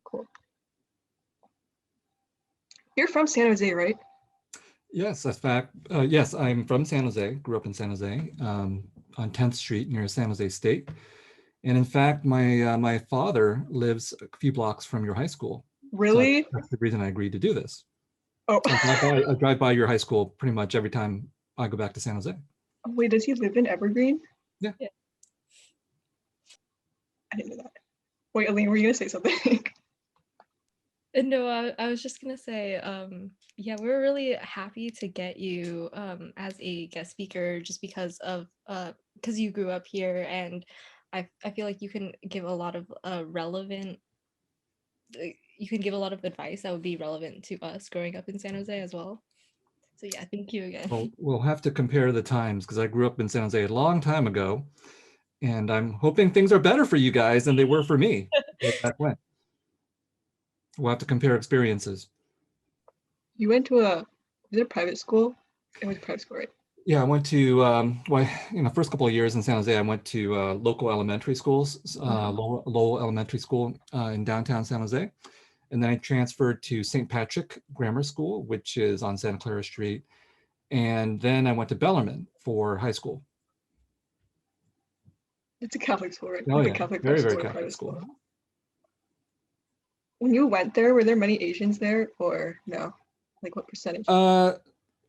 Cool. You're from San Jose, right? Yes, that's fact. Yes, I'm from San Jose, grew up in San Jose, on 10th Street near San Jose State. And in fact, my father lives a few blocks from your high school. So Really? that's the reason I agreed to do this. Oh. I drive by your high school pretty much every time I go back to San Jose. Wait, does he live in Evergreen? Yeah. I didn't know that. Wait, Aline, were you gonna say something? No, I was just gonna say, yeah, we're really happy to get you as a guest speaker just because you grew up here, and I feel like you can give a lot of you can give a lot of advice that would be relevant to us growing up in San Jose as well. So yeah, thank you again. Well, we'll have to compare the times because I grew up in San Jose a long time ago, and I'm hoping things are better for you guys than they were for me back when. We'll have to compare experiences. You went to was it a private school? It was a private school, right? Yeah, I went to, first couple of years in San Jose, I went to local elementary schools, Lowell Elementary School in downtown San Jose. And then I transferred to St. Patrick Grammar School, which is on Santa Clara Street. And then I went to Bellarmine for high school. It's a Catholic school, right? Oh, like yeah. a Catholic Very, very school, Catholic private school. When you went there, were there many Asians there or no? Like what percentage?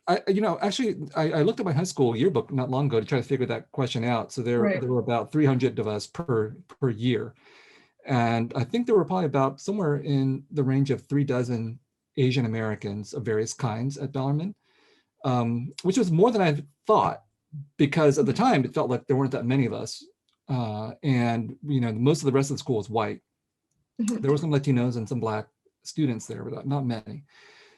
Actually, I looked at my high school yearbook not long ago to try to figure that question out. So there were about 300 of us per year. And I think there were probably about somewhere in the range of 36 Asian Americans of various kinds at Bellarmine, which was more than I thought, because at the time it felt like there weren't that many of us. And most of the rest of the school was white. There were some Latinos and some Black students there, but not many.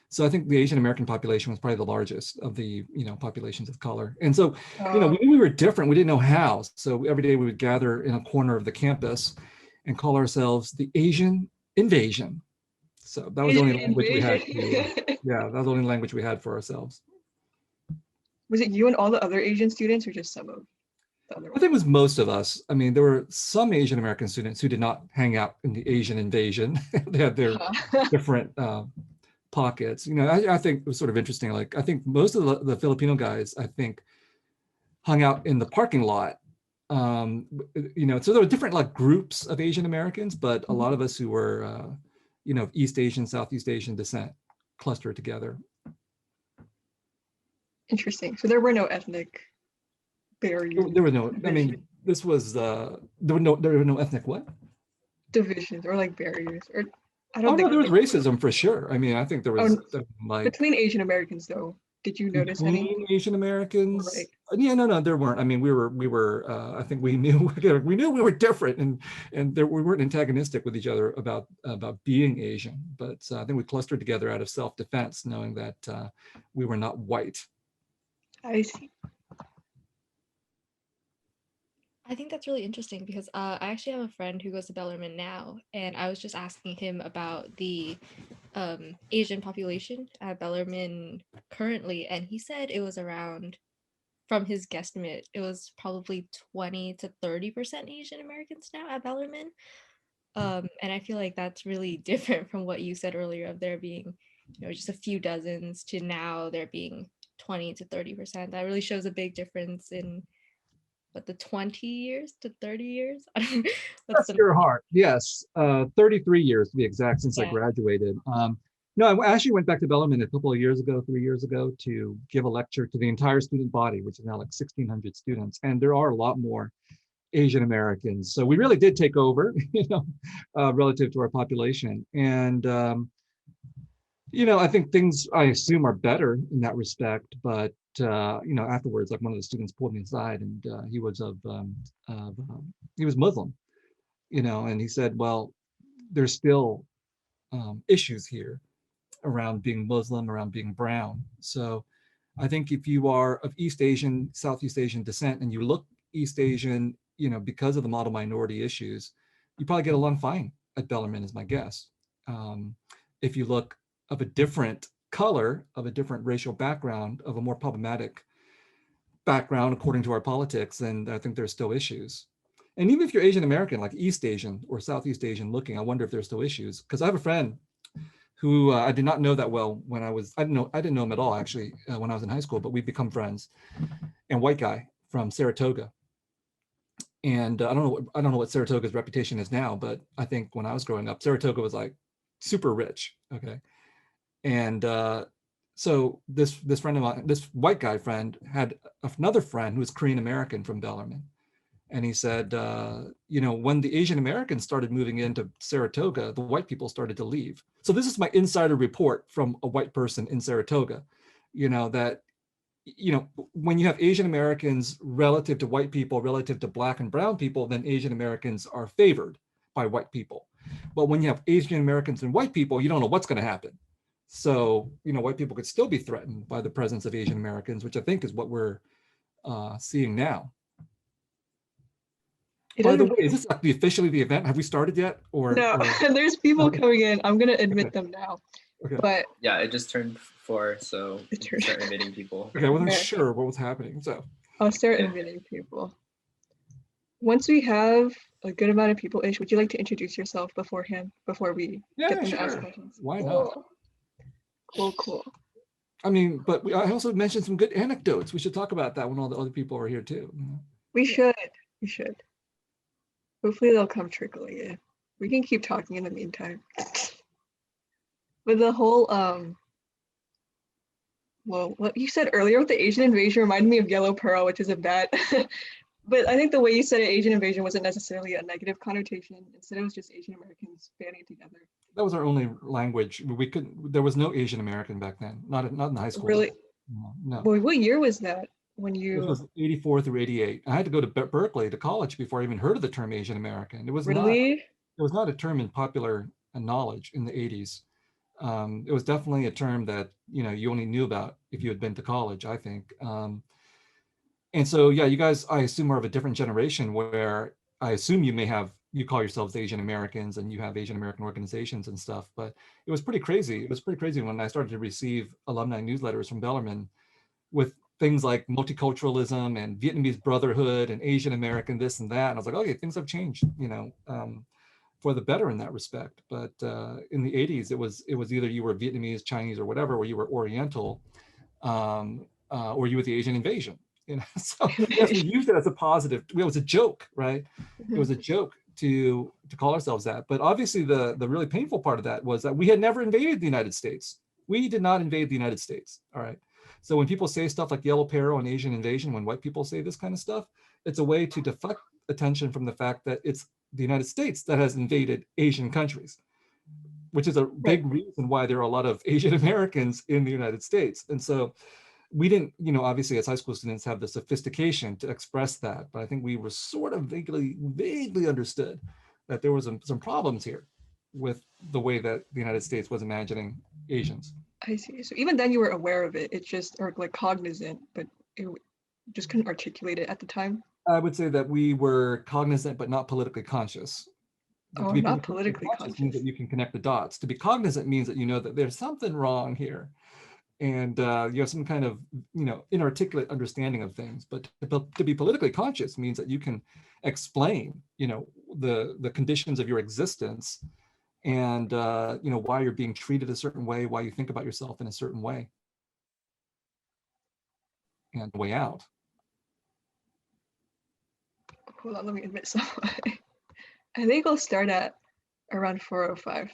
So I think the Asian American population was probably the largest of the populations of color. And so we knew we were different. We didn't know how. So every day we would gather in a corner of the campus and call ourselves the Asian Invasion. So that was the only language we had. Yeah, that was the only language we had for ourselves. Was it you and all the other Asian students, or just some of the other ones? I think it was most of us. I mean, there were some Asian American students who did not hang out in the Asian Invasion. They had their different pockets. I think it was sort of interesting. Like, I think most of the Filipino guys, I think, hung out in the parking lot. So there were different like groups of Asian Americans, but a lot of us who were, East Asian, Southeast Asian descent clustered together. Interesting. So there were no ethnic barriers. There were no. I mean, this was there were no ethnic what? Divisions or like barriers, or I don't think there was racism for sure. I mean, I think there was like between Asian Americans though. Did you notice any Asian Americans? Right. Yeah, no, there weren't. I mean, we were. I think we knew we were different, and we weren't antagonistic with each other about being Asian. But I think we clustered together out of self-defense, knowing that we were not white. I see. I think that's really interesting because I actually have a friend who goes to Bellarmine now, and I was just asking him about the Asian population at Bellarmine currently, and he said it was around, from his guesstimate, it was probably 20 to 30% Asian Americans now at Bellarmine. And I feel like that's really different from what you said earlier of there being, just a few dozens to now there being 20 to 30%. That really shows a big difference in the 20 years to 30 years. That's your heart. Yes, 33 years to be exact since I graduated. No, I actually went back to Bellarmine a couple of years ago, 3 years ago, to give a lecture to the entire student body, which is now like 1,600 students, and there are a lot more Asian Americans. So we really did take over, relative to our population. And I think things, I assume, are better in that respect, but afterwards, like one of the students pulled me aside, and he was he was Muslim, and he said, well, there's still issues here around being Muslim, around being brown. So I think if you are of East Asian, Southeast Asian descent, and you look East Asian, because of the model minority issues, you probably get along fine at Bellarmine, is my guess. If you look of a different color, of a different racial background, of a more problematic background according to our politics, then I think there's still issues. And even if you're Asian American, like East Asian or Southeast Asian looking, I wonder if there's still issues. Because I have a friend who I did not know that well when I didn't know him at all actually when I was in high school, but we've become friends. And white guy from Saratoga. And I don't know what Saratoga's reputation is now, but I think when I was growing up, Saratoga was like super rich. Okay. And so this friend of mine, this white guy friend, had another friend who was Korean American from Bellarmine. And he said, when the Asian Americans started moving into Saratoga, the white people started to leave. So this is my insider report from a white person in Saratoga, that, when you have Asian Americans relative to white people, relative to Black and brown people, then Asian Americans are favored by white people. But when you have Asian Americans and white people, you don't know what's going to happen. So, white people could still be threatened by the presence of Asian Americans, which I think is what we're seeing now. By the way, is this like officially the event? Have we started yet? No, there's people coming in. I'm going to admit them now. Okay. But yeah, it just turned 4, so start admitting people. Okay, I wasn't sure what was happening, so. I'll start admitting people. Once we have a good amount of people, Ish, would you like to introduce yourself beforehand, before we get them to ask questions? Why not? Cool. I mean, but I also mentioned some good anecdotes. We should talk about that when all the other people are here too. We should. Hopefully they'll come trickling in. We can keep talking in the meantime. But the whole, what you said earlier with the Asian invasion reminded me of Yellow Pearl, which is a bad, but I think the way you said it, Asian invasion wasn't necessarily a negative connotation. Instead, it was just Asian Americans banding together. That was our only language. There was no Asian American back then, not in high school. Really? No. Well, what year was that when you? This was 84 through 88. I had to go to Berkeley to college before I even heard of the term Asian American. It was really? It was not a term in popular knowledge in the 80s. It was definitely a term that you only knew about if you had been to college, I think. And so, yeah, you guys, I assume, are of a different generation where I assume you call yourselves Asian Americans and you have Asian American organizations and stuff, but it was pretty crazy. It was pretty crazy when I started to receive alumni newsletters from Bellarmine with things like multiculturalism and Vietnamese brotherhood and Asian American this and that. And I was like, okay, things have changed, for the better in that respect. But in the 80s, it was either you were Vietnamese, Chinese, or whatever, or you were Oriental, or you were the Asian invasion. So yes, we used it as a positive. It was a joke, right? It was a joke to call ourselves that. But obviously, the really painful part of that was that we had never invaded the United States. We did not invade the United States. All right. So when people say stuff like Yellow Peril and Asian invasion, when white people say this kind of stuff, it's a way to deflect attention from the fact that it's the United States that has invaded Asian countries, which is a big reason why there are a lot of Asian Americans in the United States. And so we didn't, obviously as high school students have the sophistication to express that, but I think we were sort of vaguely understood that there was some problems here with the way that the United States was imagining Asians. I see. So even then you were aware of it. It's just, or like cognizant, but it just couldn't articulate it at the time. I would say that we were cognizant, but not politically conscious. Oh, not politically conscious. Means that you can connect the dots. To be cognizant means that you know that there's something wrong here. And you have some kind of, inarticulate understanding of things. But to be politically conscious means that you can explain, the conditions of your existence and, why you're being treated a certain way, why you think about yourself in a certain way. And the way out. Hold on, let me admit something. I think I'll start at around 4:05.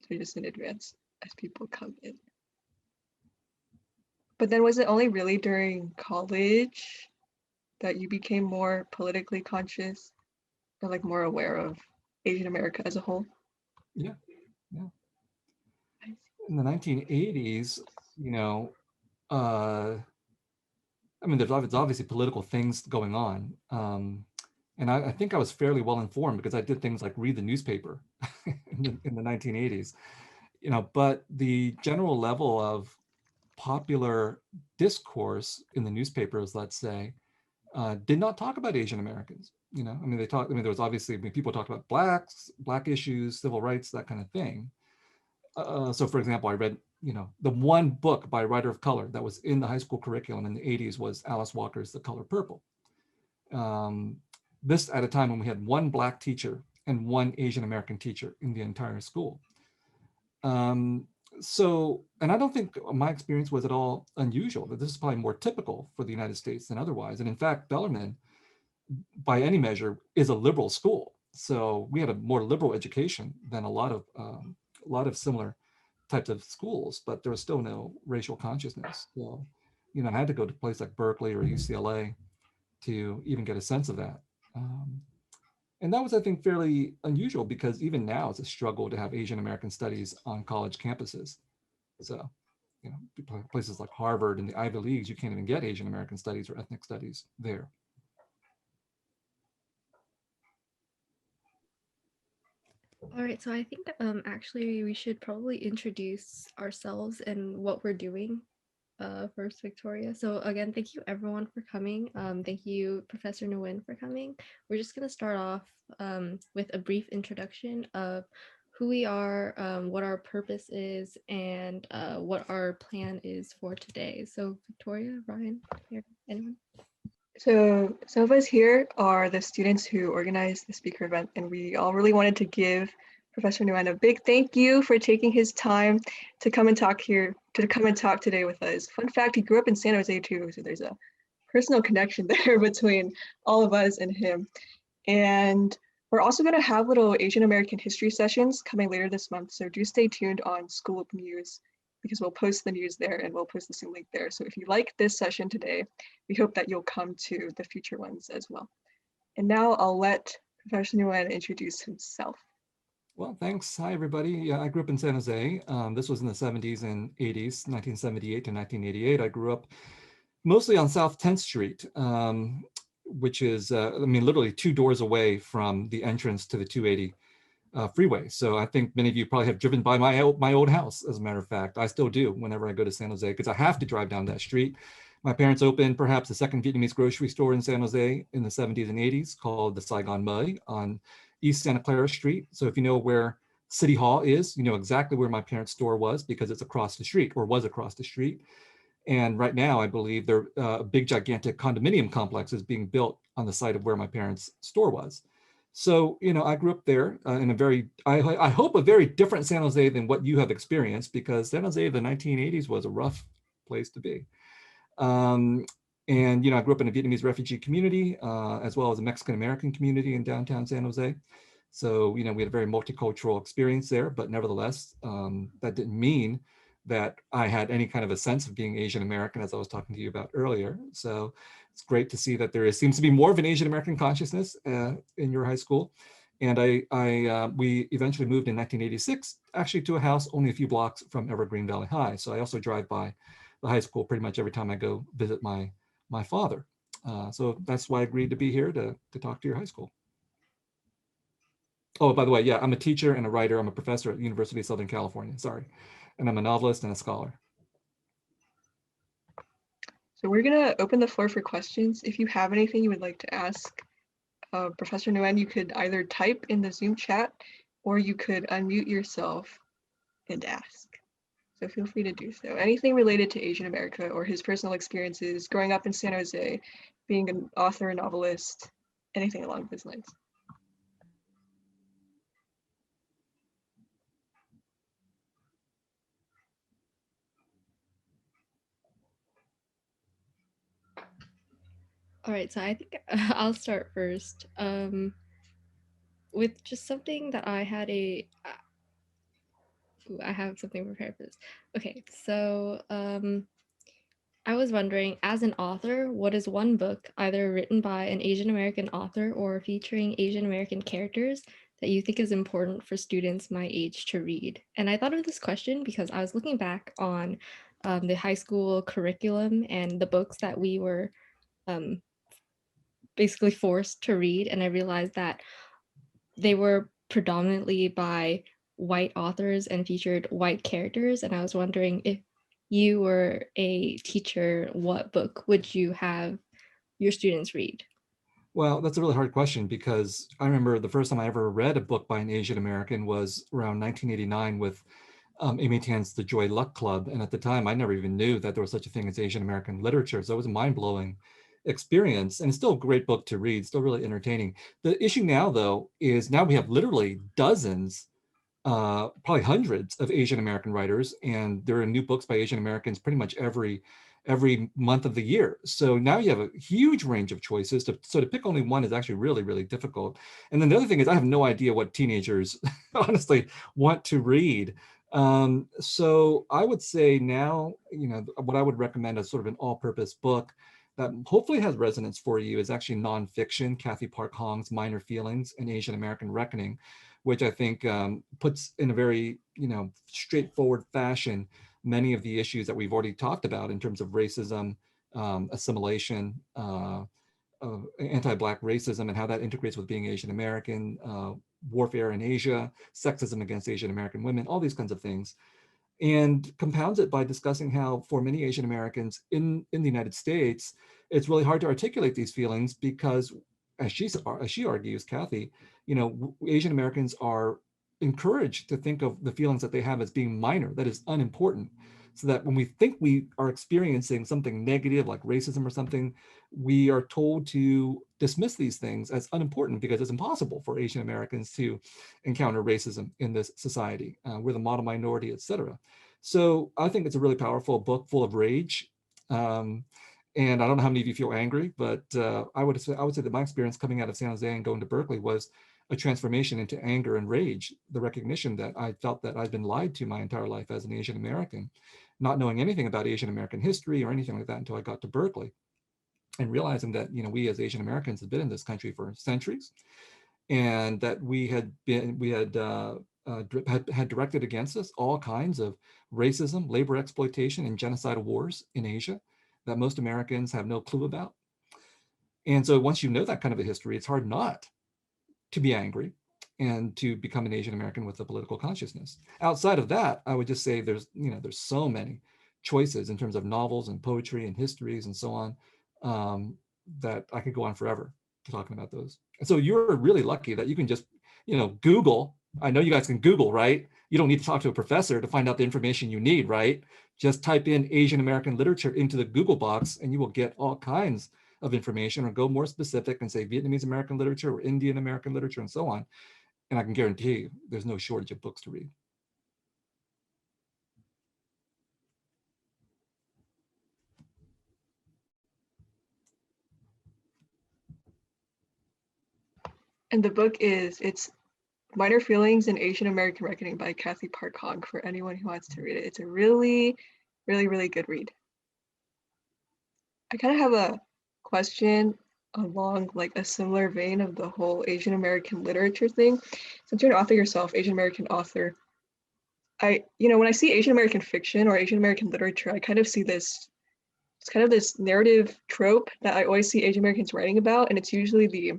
So just in advance as people come in. But then was it only really during college that you became more politically conscious or like more aware of Asian America as a whole? Yeah. In the 1980s, there's obviously political things going on. And I think I was fairly well informed because I did things like read the newspaper in the 1980s, but the general level of popular discourse in the newspapers, let's say, did not talk about Asian Americans. There was obviously, people talked about black issues, civil rights, that kind of thing. So for example, I read, the one book by a writer of color that was in the high school curriculum in the 80s was Alice Walker's The Color Purple. this at a time when we had one Black teacher and one Asian American teacher in the entire school. So, and I don't think my experience was at all unusual, but this is probably more typical for the United States than otherwise. And in fact, Bellarmine, by any measure, is a liberal school. So we had a more liberal education than a lot of similar types of schools, but there was still no racial consciousness. So, you know, I had to go to places like Berkeley or UCLA to even get a sense of that. And that was, I think, fairly unusual because even now it's a struggle to have Asian American studies on college campuses. So, you know, places like Harvard and the Ivy Leagues, you can't even get Asian American studies or ethnic studies there. All right, so I think actually we should probably introduce ourselves and what we're doing first, Victoria. So again, thank you everyone for coming. Thank you, Professor Nguyen, for coming. We're just going to start off with a brief introduction of who we are, what our purpose is, and what our plan is for today. So Victoria, Ryan, here, anyone? So some of us here are the students who organized the speaker event, and we all really wanted to give Professor Nguyen a big thank you for taking his time to come and talk today with us. Fun fact, he grew up in San Jose too, so there's a personal connection there between all of us and him. And we're also going to have little Asian American history sessions coming later this month, so do stay tuned on School of News, because we'll post the news there and we'll post the Zoom link there. So if you like this session today, we hope that you'll come to the future ones as well. And now I'll let Professor Nguyen introduce himself. Well, thanks. Hi, everybody. Yeah, I grew up in San Jose. This was in the 70s and 80s, 1978 to 1988. I grew up mostly on South 10th Street, which is, I mean, literally 2 doors away from the entrance to the 280 freeway. So I think many of you probably have driven by my old house, as a matter of fact. I still do whenever I go to San Jose, because I have to drive down that street. My parents opened perhaps the second Vietnamese grocery store in San Jose in the 70s and 80s called the Saigon Mui on East Santa Clara Street. So if you know where City Hall is, you know exactly where my parents' store was, because it's across the street, or was across the street. And right now, I believe there a big, gigantic condominium complex is being built on the site of where my parents' store was. So, you know, I grew up there in a very, I hope a very different San Jose than what you have experienced, because San Jose of the 1980s was a rough place to be. And, you know, I grew up in a Vietnamese refugee community, as well as a Mexican-American community in downtown San Jose. So, you know, we had a very multicultural experience there, but nevertheless, that didn't mean that I had any kind of a sense of being Asian American, as I was talking to you about earlier. So it's great to see that there seems to be more of an Asian American consciousness in your high school. And we eventually moved in 1986, actually to a house only a few blocks from Evergreen Valley High. So I also drive by the high school pretty much every time I go visit my father. So that's why I agreed to be here to talk to your high school. Oh, by the way, yeah, I'm a teacher and a writer. I'm a professor at the University of Southern California, sorry. And I'm a novelist and a scholar. So we're gonna open the floor for questions. If you have anything you would like to ask Professor Nguyen, you could either type in the Zoom chat or you could unmute yourself and ask. So feel free to do so. Anything related to Asian America or his personal experiences growing up in San Jose, being an author, novelist, anything along those lines. All right, so I think I'll start first with just something that I had I have something prepared for this. Okay, so I was wondering, as an author, what is one book either written by an Asian American author or featuring Asian American characters that you think is important for students my age to read? And I thought of this question because I was looking back on the high school curriculum and the books that we were basically forced to read, and I realized that they were predominantly by white authors and featured white characters. And I was wondering, if you were a teacher, what book would you have your students read? Well, that's a really hard question, because I remember the first time I ever read a book by an Asian American was around 1989 with Amy Tan's The Joy Luck Club. And at the time, I never even knew that there was such a thing as Asian American literature. So it was a mind-blowing experience, and it's still a great book to read, still really entertaining. The issue now, though, is now we have literally dozens, probably hundreds of Asian American writers, and there are new books by Asian Americans pretty much every month of the year. So now you have a huge range of choices. So to pick only one is actually really, really difficult. And then the other thing is I have no idea what teenagers honestly want to read. So I would say now, what I would recommend as sort of an all-purpose book that hopefully has resonance for you is actually nonfiction, Kathy Park Hong's Minor Feelings, An Asian American Reckoning, which I think puts in a very, straightforward fashion many of the issues that we've already talked about in terms of racism, assimilation, anti-Black racism, and how that integrates with being Asian American, warfare in Asia, sexism against Asian American women, all these kinds of things, and compounds it by discussing how for many Asian Americans in the United States, it's really hard to articulate these feelings because, as she argues, Kathy, Asian Americans are encouraged to think of the feelings that they have as being minor, that is unimportant. So that when we think we are experiencing something negative like racism or something, we are told to dismiss these things as unimportant because it's impossible for Asian Americans to encounter racism in this society. We're the model minority, et cetera. So I think it's a really powerful book full of rage. And I don't know how many of you feel angry, but I would say that my experience coming out of San Jose and going to Berkeley was a transformation into anger and rage, the recognition that I felt that I'd been lied to my entire life as an Asian American, not knowing anything about Asian American history or anything like that until I got to Berkeley, and realizing that we as Asian Americans have been in this country for centuries, and that we had directed against us all kinds of racism, labor exploitation, and genocidal wars in Asia that most Americans have no clue about. And so once you know that kind of a history, it's hard not to be angry and to become an Asian American with a political consciousness. Outside of that, I would just say there's so many choices in terms of novels and poetry and histories and so on, that I could go on forever talking about those. And so you're really lucky that you can just, Google. I know you guys can Google, right? You don't need to talk to a professor to find out the information you need, right? Just type in Asian American literature into the Google box and you will get all kinds of information, or go more specific and say Vietnamese American literature or Indian American literature and so on. And I can guarantee you there's no shortage of books to read. And the book it's Minor Feelings, An Asian American Reckoning by Kathy Park Hong, for anyone who wants to read it. It's a really, really, really good read. I kind of have a question along like a similar vein of the whole Asian American literature thing. Since you're an author yourself, Asian American author, when I see Asian American fiction or Asian American literature, I kind of see it's kind of this narrative trope that I always see Asian Americans writing about, and it's usually the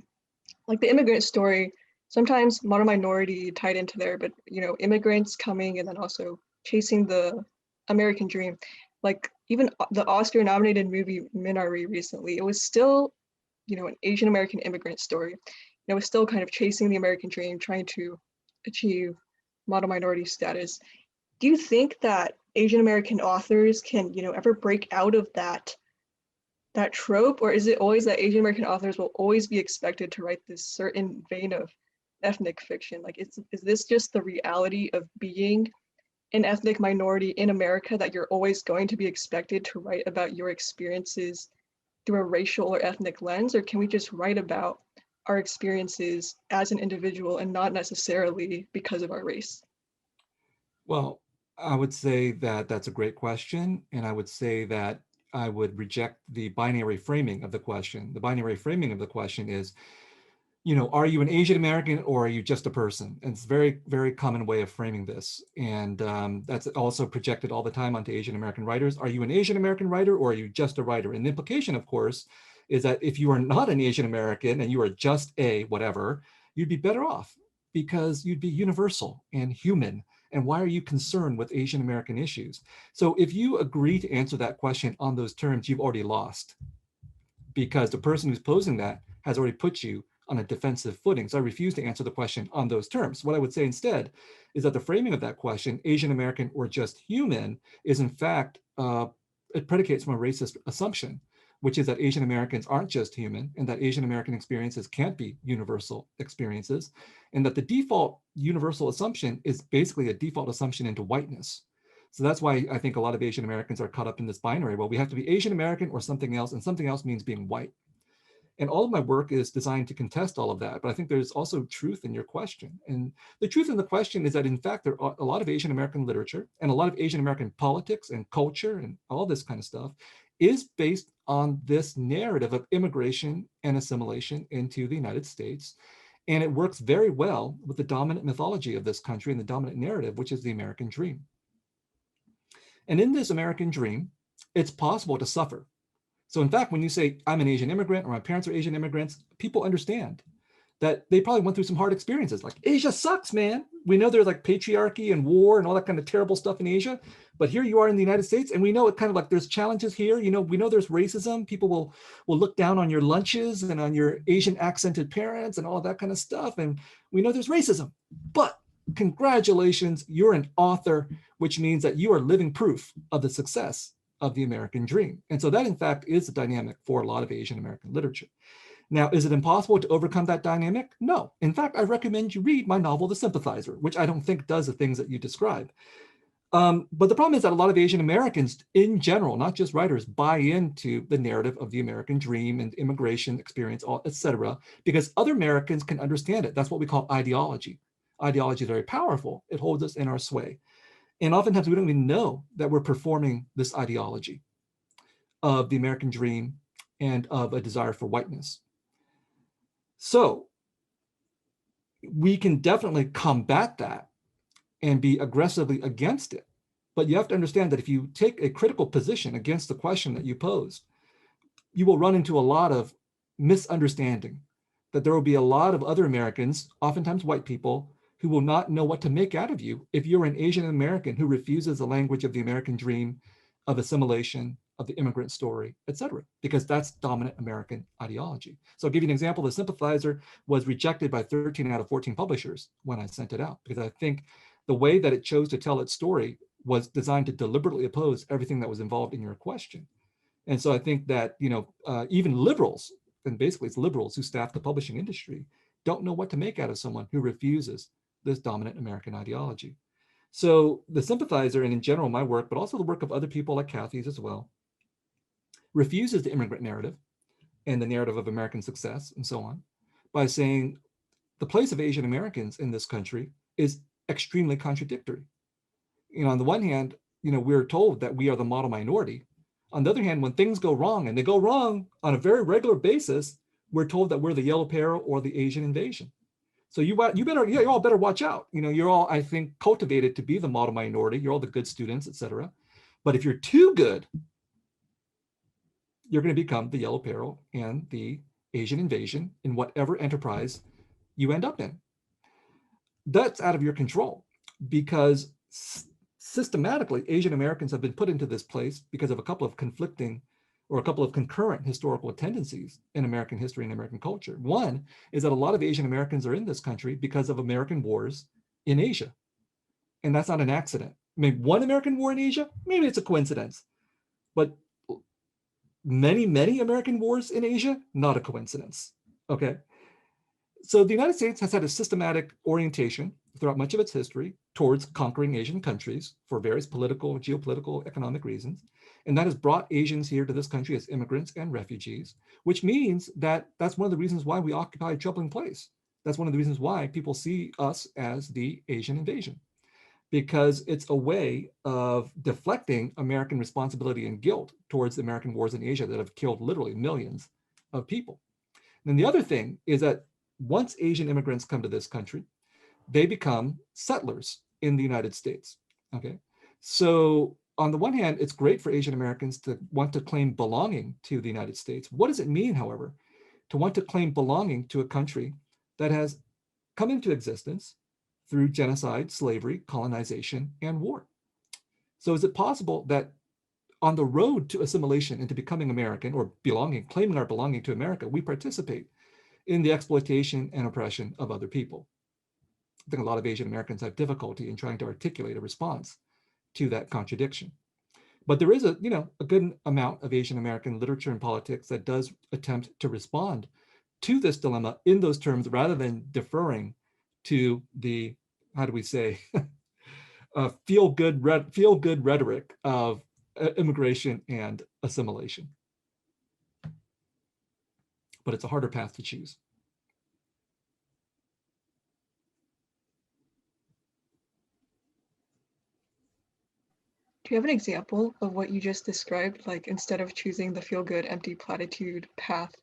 immigrant story, sometimes model minority tied into there, but immigrants coming and then also chasing the American dream. Like even the Oscar-nominated movie Minari recently, it was still, an Asian American immigrant story. It was still kind of chasing the American dream, trying to achieve model minority status. Do you think that Asian American authors can, ever break out of that trope, or is it always that Asian American authors will always be expected to write this certain vein of ethnic fiction? Like, is this just the reality of being an ethnic minority in America, that you're always going to be expected to write about your experiences through a racial or ethnic lens, or can we just write about our experiences as an individual and not necessarily because of our race? Well, I would say that that's a great question, and I would say that I would reject the binary framing of the question. The binary framing of the question is, are you an Asian American or are you just a person? And it's a very, very common way of framing this. And that's also projected all the time onto Asian American writers. Are you an Asian American writer or are you just a writer? And the implication, of course, is that if you are not an Asian American and you are just a whatever, you'd be better off because you'd be universal and human. And why are you concerned with Asian American issues? So if you agree to answer that question on those terms, you've already lost, because the person who's posing that has already put you on a defensive footing. So I refuse to answer the question on those terms. What I would say instead is that the framing of that question, Asian American or just human, is in fact, it predicates from a racist assumption, which is that Asian Americans aren't just human, and that Asian American experiences can't be universal experiences, and that the default universal assumption is basically a default assumption into whiteness. So that's why I think a lot of Asian Americans are caught up in this binary. Well, we have to be Asian American or something else, and something else means being white. And all of my work is designed to contest all of that. But I think there's also truth in your question. And the truth in the question is that, in fact, there are a lot of Asian American literature and a lot of Asian American politics and culture and all this kind of stuff is based on this narrative of immigration and assimilation into the United States. And it works very well with the dominant mythology of this country and the dominant narrative, which is the American dream. And in this American dream, it's possible to suffer. So in fact, when you say, I'm an Asian immigrant or my parents are Asian immigrants, people understand that they probably went through some hard experiences. Like, Asia sucks, man. We know there's like patriarchy and war and all that kind of terrible stuff in Asia, but here you are in the United States, and we know it kind of like there's challenges here. You know, we know there's racism. People will look down on your lunches and on your Asian accented parents and all of that kind of stuff. And we know there's racism, but congratulations, you're an author, which means that you are living proof of the success of the American dream. And so that, in fact, is the dynamic for a lot of Asian American literature. Now, is it impossible to overcome that dynamic? No. In fact, I recommend you read my novel, The Sympathizer, which I don't think does the things that you describe. But the problem is that a lot of Asian Americans in general, not just writers, buy into the narrative of the American dream and immigration experience, et cetera, because other Americans can understand it. That's what we call ideology. Ideology is very powerful. It holds us in our sway. And oftentimes we don't even know that we're performing this ideology of the American dream and of a desire for whiteness. So we can definitely combat that and be aggressively against it. But you have to understand that if you take a critical position against the question that you posed, you will run into a lot of misunderstanding, that there will be a lot of other Americans, oftentimes white people, who will not know what to make out of you if you're an Asian American who refuses the language of the American dream, of assimilation, of the immigrant story, et cetera, because that's dominant American ideology. So I'll give you an example. The Sympathizer was rejected by 13 out of 14 publishers when I sent it out, because I think the way that it chose to tell its story was designed to deliberately oppose everything that was involved in your question. And so I think that, you know, even liberals, and basically it's liberals who staff the publishing industry, don't know what to make out of someone who refuses this dominant American ideology. So the Sympathizer, and in general my work, but also the work of other people like Kathy's as well, refuses the immigrant narrative and the narrative of American success and so on by saying the place of Asian Americans in this country is extremely contradictory. You know, on the one hand, you know, we're told that we are the model minority. On the other hand, when things go wrong, and they go wrong on a very regular basis, we're told that we're the yellow peril or the Asian invasion. So you all better watch out. You know, you're all, I think, cultivated to be the model minority. You're all the good students, et cetera. But if you're too good, you're going to become the yellow peril and the Asian invasion in whatever enterprise you end up in. That's out of your control, because systematically Asian Americans have been put into this place because of a couple of conflicting or a couple of concurrent historical tendencies in American history and American culture. One is that a lot of Asian Americans are in this country because of American wars in Asia. And that's not an accident. Maybe one American war in Asia, maybe it's a coincidence. But many, many American wars in Asia, not a coincidence. Okay. So the United States has had a systematic orientation throughout much of its history towards conquering Asian countries for various political, geopolitical, economic reasons. And that has brought Asians here to this country as immigrants and refugees, which means that that's one of the reasons why we occupy a troubling place. That's one of the reasons why people see us as the Asian invasion, because it's a way of deflecting American responsibility and guilt towards the American wars in Asia that have killed literally millions of people. And then the other thing is that once Asian immigrants come to this country, they become settlers in the United States. Okay, so on the one hand, it's great for Asian Americans to want to claim belonging to the United States. What does it mean, however, to want to claim belonging to a country that has come into existence through genocide, slavery, colonization, and war? So is it possible that on the road to assimilation and to becoming American, or belonging, claiming our belonging to America, we participate in the exploitation and oppression of other people? I think a lot of Asian Americans have difficulty in trying to articulate a response to that contradiction. But there is a good amount of Asian American literature and politics that does attempt to respond to this dilemma in those terms rather than deferring to the, how do we say, feel good rhetoric of immigration and assimilation. But it's a harder path to choose. Do you have an example of what you just described? Like, instead of choosing the feel-good, empty platitude path,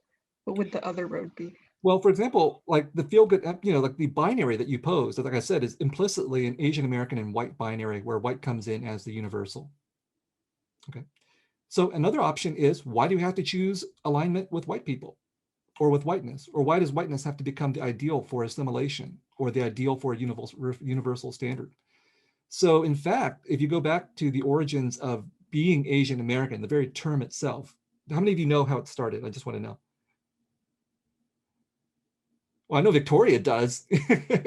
what would the other road be? Well, for example, like the feel-good, like the binary that you posed, like I said, is implicitly an Asian American and white binary where white comes in as the universal. Okay. So another option is, why do we have to choose alignment with white people or with whiteness? Or why does whiteness have to become the ideal for assimilation or the ideal for a universal standard? So in fact, if you go back to the origins of being Asian American, the very term itself, how many of you know how it started? I just want to know. Well, I know Victoria does.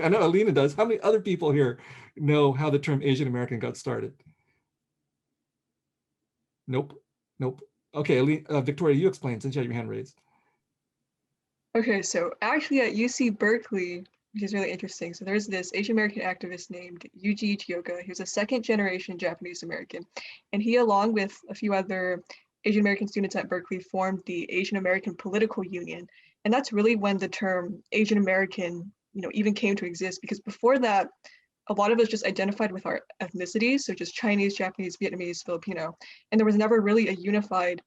I know Alina does. How many other people here know how the term Asian American got started? Nope. Nope. Okay, Victoria, you explain since you had your hand raised. Okay, so actually at UC Berkeley, which is really interesting. So there's this Asian American activist named Yuji Ichioka. He was a second generation Japanese American. And he, along with a few other Asian American students at Berkeley, formed the Asian American Political Union. And that's really when the term Asian American, even came to exist, because before that, a lot of us just identified with our ethnicities, so just Chinese, Japanese, Vietnamese, Filipino. And there was never really a unified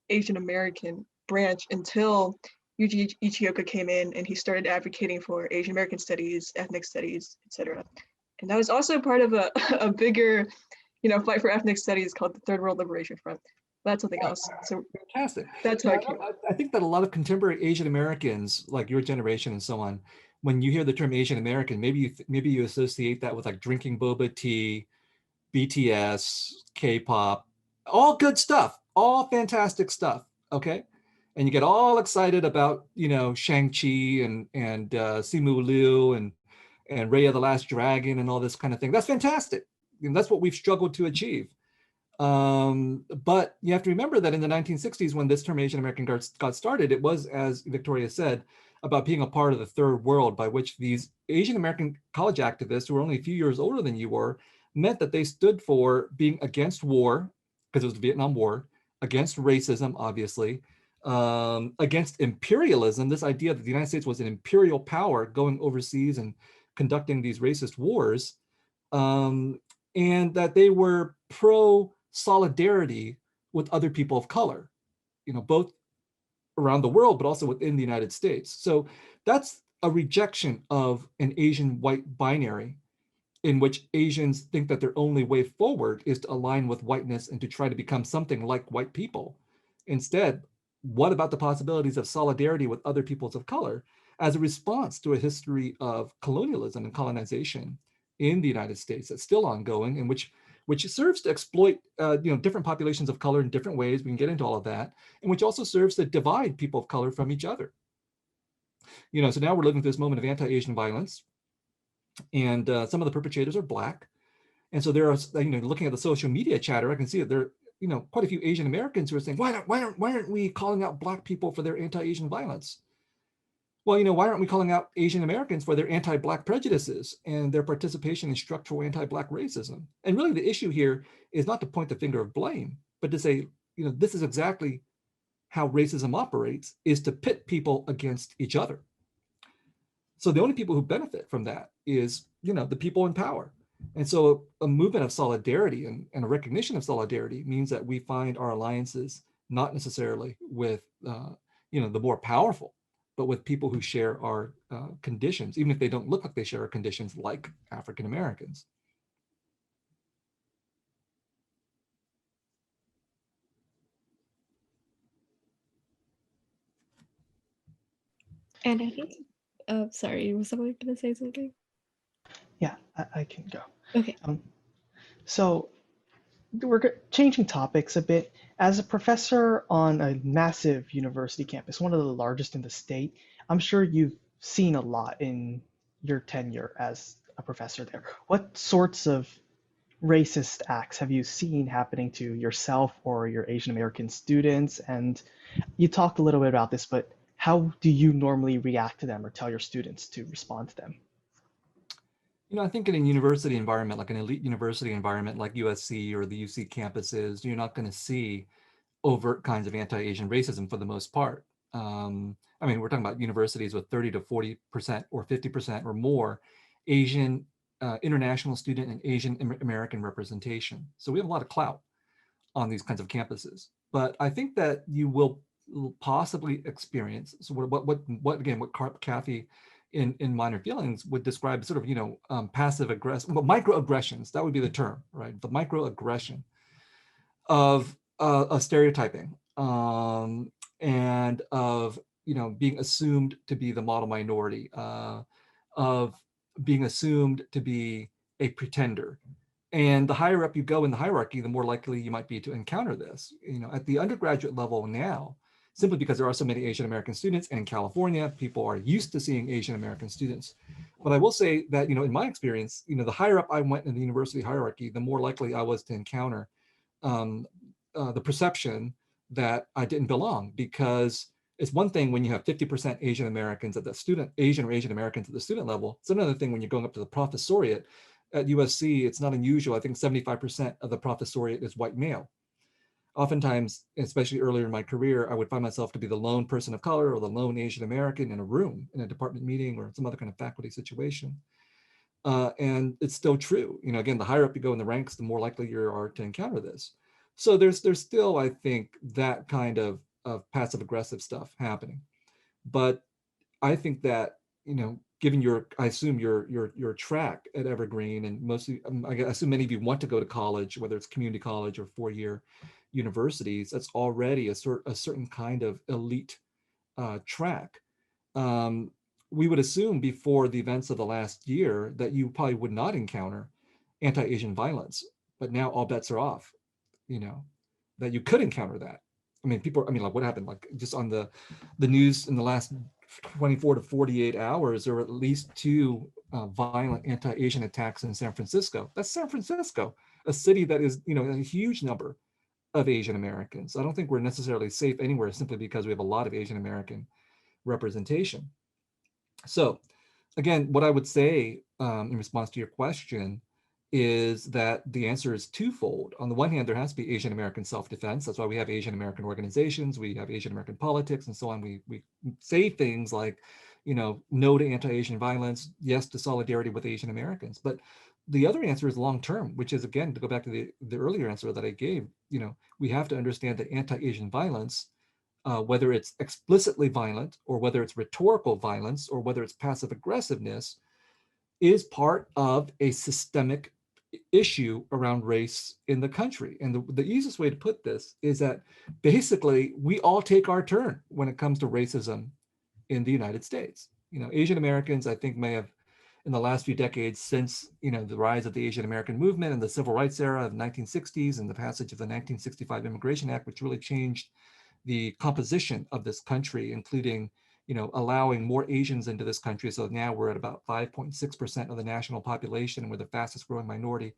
Asian American branch until Yuji Ichioka came in and he started advocating for Asian American studies, ethnic studies, etc. And that was also part of a bigger, fight for ethnic studies called the Third World Liberation Front. That's something else. So fantastic. That's how it came. I think that a lot of contemporary Asian Americans, like your generation and so on, when you hear the term Asian American, maybe you associate that with like drinking boba tea, BTS, K-pop, all good stuff, all fantastic stuff. Okay. And you get all excited about, Shang-Chi and Simu Liu and Raya the Last Dragon and all this kind of thing. That's fantastic. And that's what we've struggled to achieve. But you have to remember that in the 1960s, when this term Asian American got started, it was, as Victoria said, about being a part of the third world, by which these Asian American college activists, who were only a few years older than you were, meant that they stood for being against war, because it was the Vietnam War, against racism, obviously, against imperialism, this idea that the United States was an imperial power going overseas and conducting these racist wars, and that they were pro solidarity with other people of color, both around the world, but also within the United States. So that's a rejection of an Asian white binary in which Asians think that their only way forward is to align with whiteness and to try to become something like white people. Instead, what about the possibilities of solidarity with other peoples of color as a response to a history of colonialism and colonization in the United States that's still ongoing, and which serves to exploit different populations of color in different ways. We can get into all of that, and which also serves to divide people of color from each other. So now we're living through this moment of anti-Asian violence, and some of the perpetrators are Black, and so there are, looking at the social media chatter, I can see that there are quite a few Asian Americans who are saying, why aren't we calling out Black people for their anti-Asian violence? Well, why aren't we calling out Asian Americans for their anti-Black prejudices and their participation in structural anti-Black racism? And really the issue here is not to point the finger of blame, but to say, this is exactly how racism operates, is to pit people against each other. So the only people who benefit from that is, the people in power. And so a movement of solidarity and a recognition of solidarity means that we find our alliances not necessarily with, the more powerful, but with people who share our conditions, even if they don't look like they share our conditions, like African Americans. And I think, sorry, was someone going to say something? Yeah, I can go. Okay. So we're changing topics a bit. As a professor on a massive university campus, one of the largest in the state, I'm sure you've seen a lot in your tenure as a professor there. What sorts of racist acts have you seen happening to yourself or your Asian American students? And you talked a little bit about this, but how do you normally react to them or tell your students to respond to them? I think in a university environment, like an elite university environment like USC or the UC campuses, you're not going to see overt kinds of anti-Asian racism for the most part. I mean, we're talking about universities with 30 to 40% or 50% or more Asian international student and Asian American representation. So we have a lot of clout on these kinds of campuses. But I think that you will possibly experience, so what again, what Kathy in Minor Feelings would describe sort of, passive aggressive, well, microaggressions, that would be the term, right? The microaggression of stereotyping and of being assumed to be the model minority, of being assumed to be a pretender. And the higher up you go in the hierarchy, the more likely you might be to encounter this. At the undergraduate level now, simply because there are so many Asian American students, and in California, people are used to seeing Asian American students. But I will say that, in my experience, the higher up I went in the university hierarchy, the more likely I was to encounter the perception that I didn't belong, because it's one thing when you have 50% Asian Americans at the student, Asian or Asian Americans at the student level. It's another thing when you're going up to the professoriate. At USC, it's not unusual. I think 75% of the professoriate is white male. Oftentimes, especially earlier in my career, I would find myself to be the lone person of color or the lone Asian American in a room, in a department meeting or some other kind of faculty situation. And it's still true. Again, the higher up you go in the ranks, the more likely you are to encounter this. So there's still, I think, that kind of passive aggressive stuff happening. But I think that, given I assume your track at Evergreen, and mostly, I assume many of you want to go to college, whether it's community college or four-year universities, that's already a certain kind of elite track. We would assume before the events of the last year that you probably would not encounter anti-Asian violence, but now all bets are off, that you could encounter that. I mean, like what happened, like just on the news in the last 24 to 48 hours, there were at least two violent anti-Asian attacks in San Francisco. That's San Francisco, a city that is, a huge number of Asian Americans. I don't think we're necessarily safe anywhere simply because we have a lot of Asian American representation. So again, what I would say in response to your question is that the answer is twofold. On the one hand, there has to be Asian American self-defense. That's why we have Asian American organizations, we have Asian American politics, and so on. We say things like, no to anti-Asian violence, yes to solidarity with Asian Americans. But the other answer is long-term, which is, again, to go back to the earlier answer that I gave, we have to understand that anti-Asian violence, whether it's explicitly violent or whether it's rhetorical violence or whether it's passive aggressiveness, is part of a systemic issue around race in the country. And the easiest way to put this is that basically we all take our turn when it comes to racism in the United States. Asian Americans, I think, may have, in the last few decades since, the rise of the Asian American movement and the civil rights era of the 1960s and the passage of the 1965 Immigration Act, which really changed the composition of this country, including, allowing more Asians into this country. So now we're at about 5.6% of the national population, and we're the fastest growing minority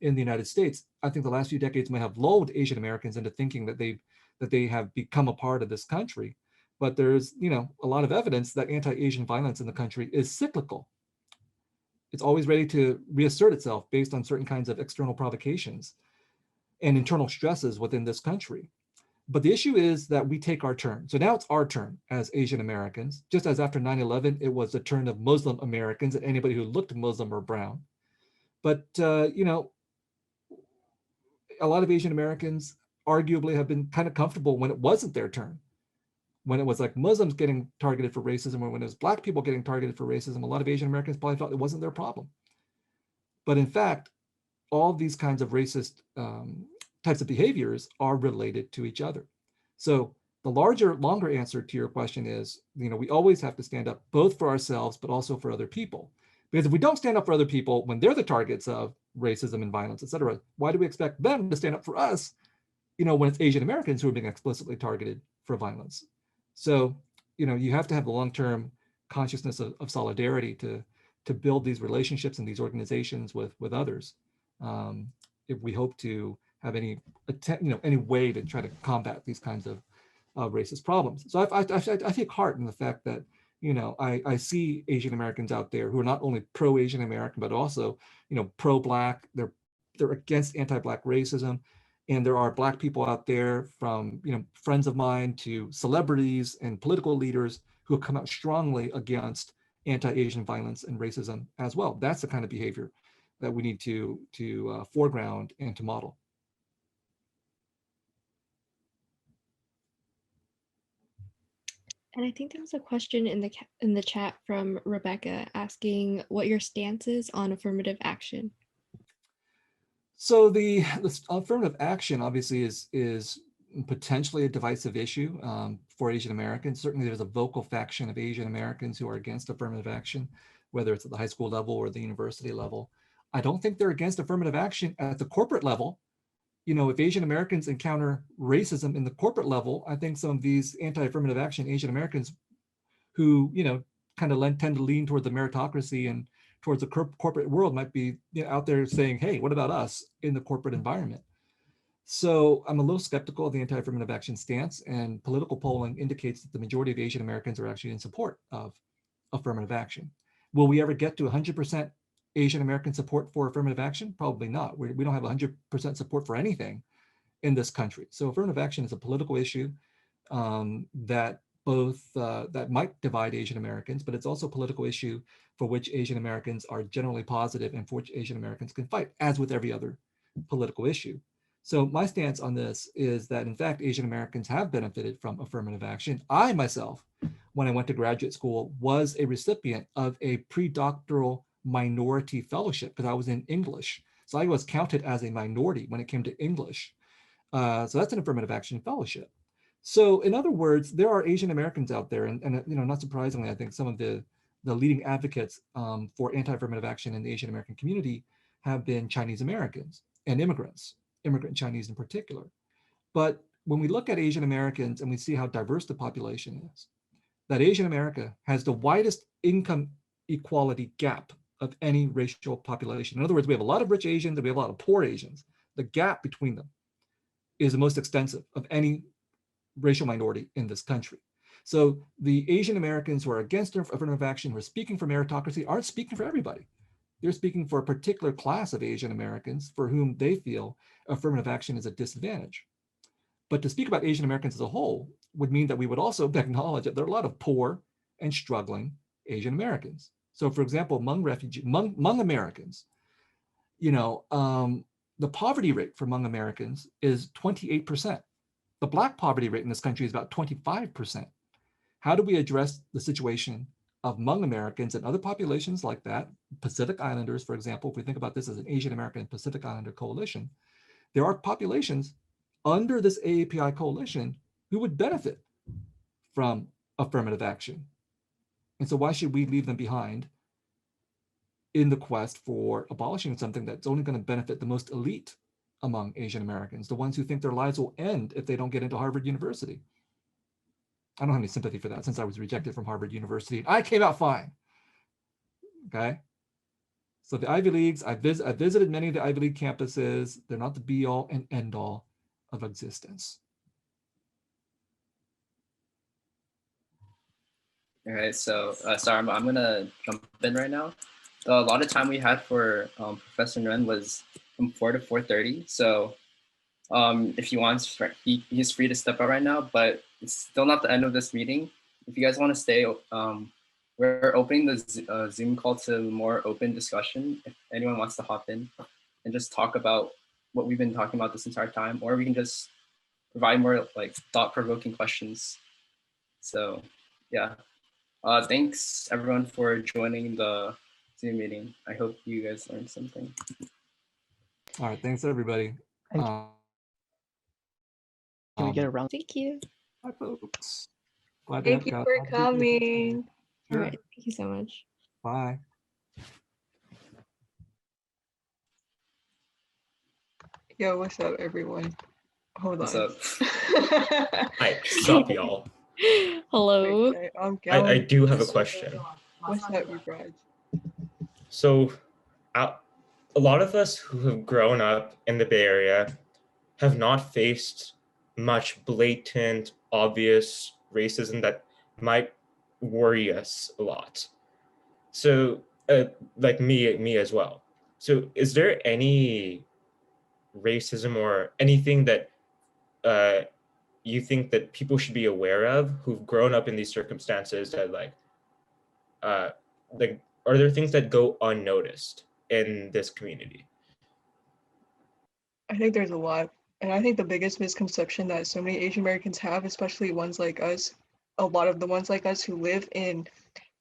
in the United States. I think the last few decades may have lulled Asian Americans into thinking that they have become a part of this country. But there's, a lot of evidence that anti-Asian violence in the country is cyclical. It's always ready to reassert itself based on certain kinds of external provocations and internal stresses within this country. But the issue is that we take our turn. So now it's our turn as Asian Americans, just as after 9/11, it was the turn of Muslim Americans and anybody who looked Muslim or brown. But, a lot of Asian Americans arguably have been kind of comfortable when it wasn't their turn. When it was like Muslims getting targeted for racism, or when it was Black people getting targeted for racism, a lot of Asian Americans probably thought it wasn't their problem. But in fact, all these kinds of racist types of behaviors are related to each other. So the longer answer to your question is, we always have to stand up both for ourselves, but also for other people. Because if we don't stand up for other people when they're the targets of racism and violence, et cetera, why do we expect them to stand up for us, when it's Asian Americans who are being explicitly targeted for violence? So, you have to have the long-term consciousness of solidarity to build these relationships and these organizations with others. if we hope to have any any way to try to combat these kinds of racist problems. So I take heart in the fact that I see Asian Americans out there who are not only pro-Asian American but also pro-Black. They're against anti-Black racism, and there are Black people out there, from friends of mine to celebrities and political leaders, who have come out strongly against anti-Asian violence and racism as well. That's the kind of behavior that we need to foreground and to model. And I think there was a question in the chat from Rebecca asking what your stance is on affirmative action. So the affirmative action obviously is potentially a divisive issue for Asian Americans. Certainly there's a vocal faction of Asian Americans who are against affirmative action, whether it's at the high school level or the university level. I don't think they're against affirmative action at the corporate level. If Asian Americans encounter racism in the corporate level, I think some of these anti-affirmative action Asian Americans who, kind of tend to lean toward the meritocracy and towards the corporate world might be out there saying, hey, what about us in the corporate environment? So I'm a little skeptical of the anti-affirmative action stance, and political polling indicates that the majority of Asian Americans are actually in support of affirmative action. Will we ever get to 100% Asian American support for affirmative action? Probably not. We don't have 100% support for anything in this country. So affirmative action is a political issue that might divide Asian Americans, but it's also a political issue for which Asian Americans are generally positive and for which Asian Americans can fight, as with every other political issue. So my stance on this is that, in fact, Asian Americans have benefited from affirmative action. I myself, when I went to graduate school, was a recipient of a pre-doctoral minority fellowship because I was in English. So I was counted as a minority when it came to English. So that's an affirmative action fellowship. So in other words, there are Asian Americans out there, and not surprisingly, I think some of the leading advocates for anti-affirmative action in the Asian American community have been Chinese Americans and immigrant Chinese in particular. But when we look at Asian Americans and we see how diverse the population is, that Asian America has the widest income equality gap of any racial population. In other words, we have a lot of rich Asians and we have a lot of poor Asians. The gap between them is the most extensive of any racial minority in this country. So the Asian Americans who are against affirmative action, who are speaking for meritocracy, aren't speaking for everybody. They're speaking for a particular class of Asian Americans for whom they feel affirmative action is a disadvantage. But to speak about Asian Americans as a whole would mean that we would also acknowledge that there are a lot of poor and struggling Asian Americans. So for example, among Americans, the poverty rate for Hmong Americans is 28%. The Black poverty rate in this country is about 25%. How do we address the situation of Hmong Americans and other populations like that, Pacific Islanders, for example? If we think about this as an Asian American Pacific Islander coalition, there are populations under this AAPI coalition who would benefit from affirmative action. And so why should we leave them behind in the quest for abolishing something that's only going to benefit the most elite among Asian Americans, the ones who think their lives will end if they don't get into Harvard University? I don't have any sympathy for that since I was rejected from Harvard University. I came out fine, okay? So the Ivy Leagues, I visited many of the Ivy League campuses. They're not the be all and end all of existence. All right, so sorry, I'm gonna jump in right now. A lot of time we had for Professor Nguyen was from 4 to 4:30. So if he wants, he's free to step out right now, but it's still not the end of this meeting. If you guys want to stay, we're opening the Zoom call to more open discussion. If anyone wants to hop in and just talk about what we've been talking about this entire time, or we can just provide more like thought-provoking questions. So yeah, thanks everyone for joining the Zoom meeting. I hope you guys learned something. All right, thanks everybody. Can we get a round? Thank you. Hi folks. Glad Thank you for coming. All right, thank you so much. Bye. Yo, what's up, everyone? Hold What's on. up? Hi, sup, y'all? Hello. Okay, I'm I do have a question. What's up, you guys? So, a lot of us who have grown up in the Bay Area have not faced much blatant, obvious racism that might worry us a lot. So, like me as well. So, is there any racism or anything that uh, you think that people should be aware of who've grown up in these circumstances that uh, like, are there things that go unnoticed in this community? I think there's a lot. And I think the biggest misconception that so many Asian Americans have, especially ones like us, a lot of the ones like us who live in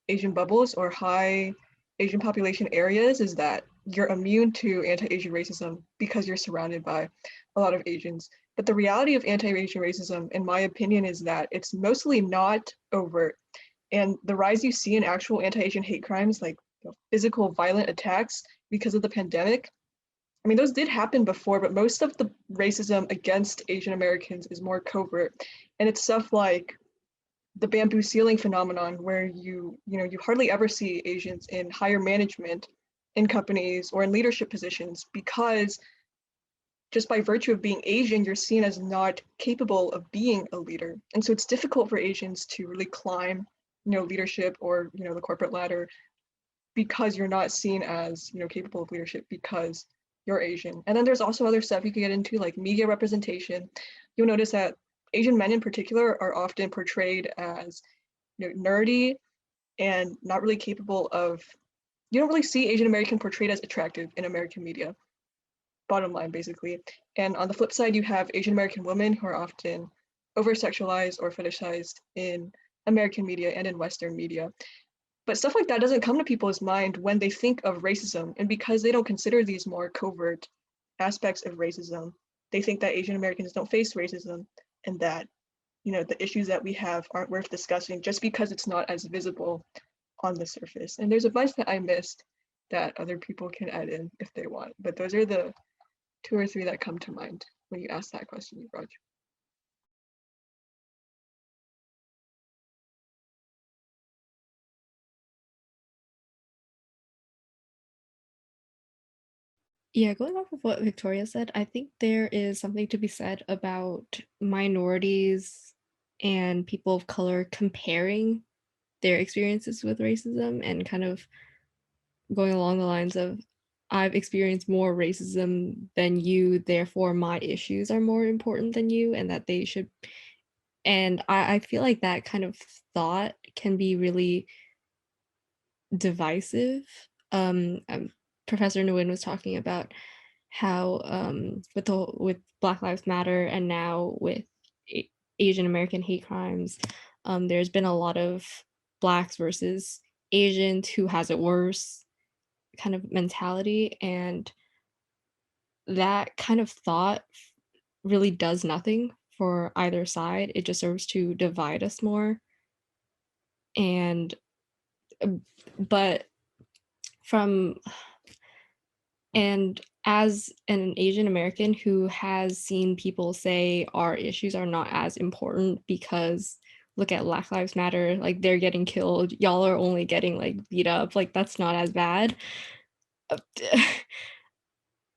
Asian bubbles or high Asian population areas, is that you're immune to anti-Asian racism because you're surrounded by a lot of Asians. But the reality of anti-Asian racism, in my opinion, is that it's mostly not overt. And the rise you see in actual anti-Asian hate crimes, like physical violent attacks because of the pandemic, I mean, those did happen before, but most of the racism against Asian Americans is more covert. And it's stuff like the bamboo ceiling phenomenon, where you hardly ever see Asians in higher management in companies or in leadership positions, because just by virtue of being Asian, you're seen as not capable of being a leader. And so it's difficult for Asians to really climb, leadership or, the corporate ladder, because you're not seen as, capable of leadership because you're Asian. And then there's also other stuff you can get into, like media representation. You'll notice that Asian men in particular are often portrayed as, nerdy and not really capable of, you don't really see Asian American portrayed as attractive in American media, bottom line, basically. And on the flip side, you have Asian American women who are often over-sexualized or fetishized in American media and in Western media. But stuff like that doesn't come to people's mind when they think of racism. And because they don't consider these more covert aspects of racism, they think that Asian Americans don't face racism, and that, the issues that we have aren't worth discussing just because it's not as visible on the surface. And there's a bunch that I missed that other people can add in if they want. But those are the 2 or 3 that come to mind when you ask that question, Raj. Yeah, going off of what Victoria said, I think there is something to be said about minorities and people of color comparing their experiences with racism and kind of going along the lines of, I've experienced more racism than you, therefore my issues are more important than you, and that they should. And I feel like that kind of thought can be really divisive. Professor Nguyen was talking about how with Black Lives Matter and now with Asian American hate crimes, there's been a lot of Blacks versus Asians, who has it worse kind of mentality, and that kind of thought really does nothing for either side. It just serves to divide us more. And but from and as an Asian American who has seen people say our issues are not as important because look at Black Lives Matter, like they're getting killed, y'all are only getting like beat up, like that's not as bad.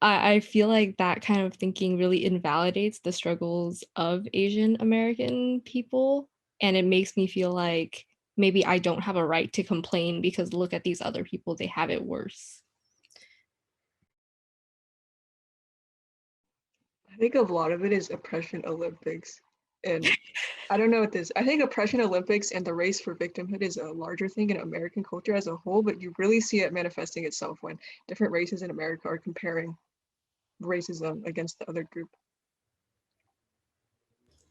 I feel like that kind of thinking really invalidates the struggles of Asian American people, and it makes me feel like maybe I don't have a right to complain because look at these other people, they have it worse. I think a lot of it is oppression Olympics. And I don't know what this, I think oppression Olympics and the race for victimhood is a larger thing in American culture as a whole, but you really see it manifesting itself when different races in America are comparing racism against the other group.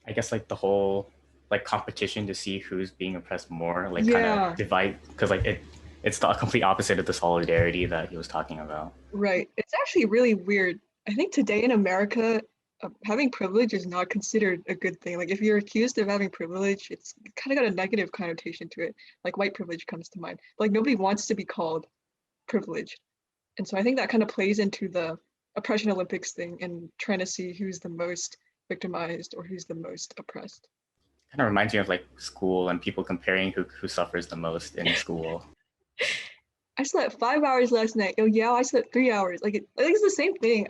I guess like the whole like competition to see who's being oppressed more, like kind Yeah, of divide, because like it's the complete opposite of the solidarity that he was talking about. right. It's actually really weird. I think today in America, having privilege is not considered a good thing. Like if you're accused of having privilege, it's kind of got a negative connotation to it. Like white privilege comes to mind. But, like nobody wants to be called privileged. And so I think that kind of plays into the oppression Olympics thing and trying to see who's the most victimized or who's the most oppressed. Kind of reminds me of like school and people comparing who suffers the most in school. I slept 5 hours last night. Oh yeah, I slept 3 hours. Like I think it's the same thing.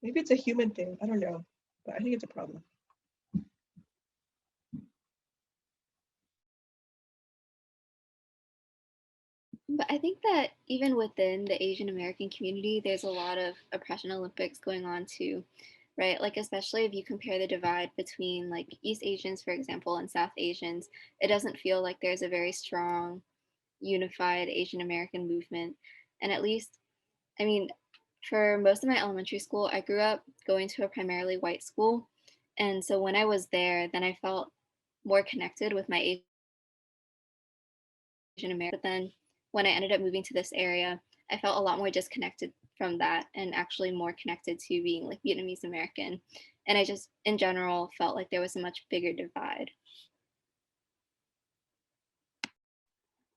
Maybe it's a human thing. I don't know, but I think it's a problem. But I think that even within the Asian American community, there's a lot of oppression Olympics going on too, right? Like, especially if you compare the divide between like East Asians, for example, and South Asians, it doesn't feel like there's a very strong, unified Asian American movement. And at least, I mean, for most of my elementary school, I grew up going to a primarily white school. And so when I was there, then I felt more connected with my Asian American. But then when I ended up moving to this area, I felt a lot more disconnected from that and actually more connected to being like Vietnamese American. And I just, in general, felt like there was a much bigger divide.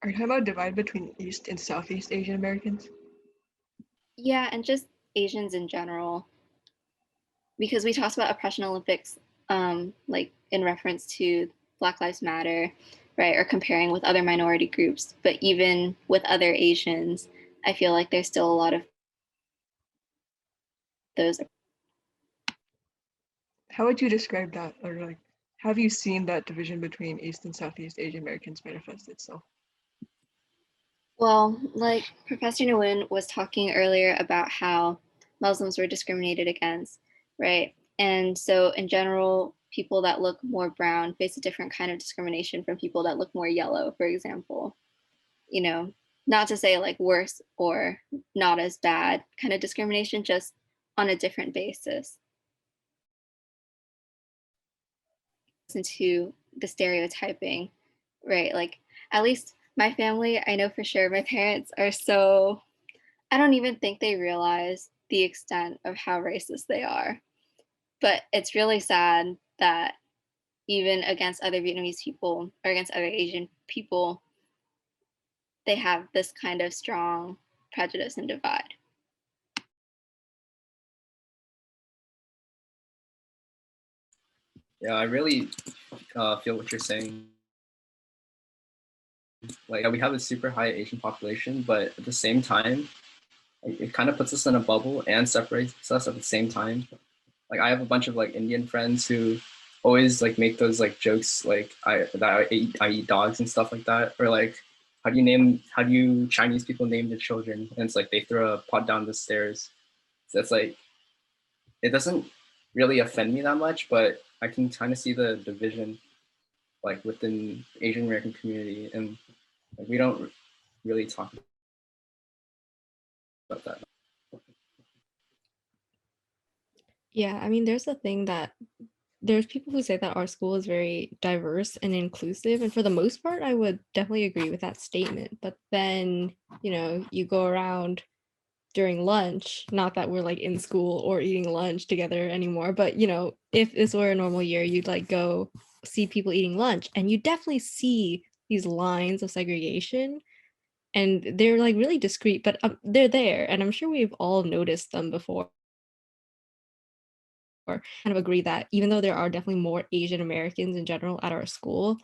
Are you talking about divide between East and Southeast Asian Americans? Yeah, and just Asians in general. Because we talked about oppression Olympics, like in reference to Black Lives Matter, right, or comparing with other minority groups. But even with other Asians, I feel like there's still a lot of those. How would you describe that? Or like, have you seen that division between East and Southeast Asian Americans manifest itself? Well, like Professor Nguyen was talking earlier about how Muslims were discriminated against, right? And so in general, people that look more brown face a different kind of discrimination from people that look more yellow, for example. You know, not to say like worse or not as bad kind of discrimination, just on a different basis. Into the stereotyping, right? Like, at least my family, I know for sure my parents are so, I don't even think they realize the extent of how racist they are. But it's really sad that even against other Vietnamese people or against other Asian people, they have this kind of strong prejudice and divide. Yeah, I really feel what you're saying. Like we have a super high Asian population, but at the same time, like, it kind of puts us in a bubble and separates us at the same time. Like I have a bunch of like Indian friends who always like make those like jokes like I eat dogs and stuff like that, or like how do you Chinese people name their children? And it's like they throw a pot down the stairs. So it's like it doesn't really offend me that much, but I can kind of see the division like within the Asian American community, and like, we don't really talk about that. Yeah, I mean, there's a thing that there's people who say that our school is very diverse and inclusive, and for the most part, I would definitely agree with that statement. But then, you go around during lunch, not that we're like in school or eating lunch together anymore, but if this were a normal year, you'd like go see people eating lunch, and you definitely see these lines of segregation, and they're like really discreet, but they're there, and I'm sure we've all noticed them before. Kind of agree that even though there are definitely more Asian Americans in general at our school,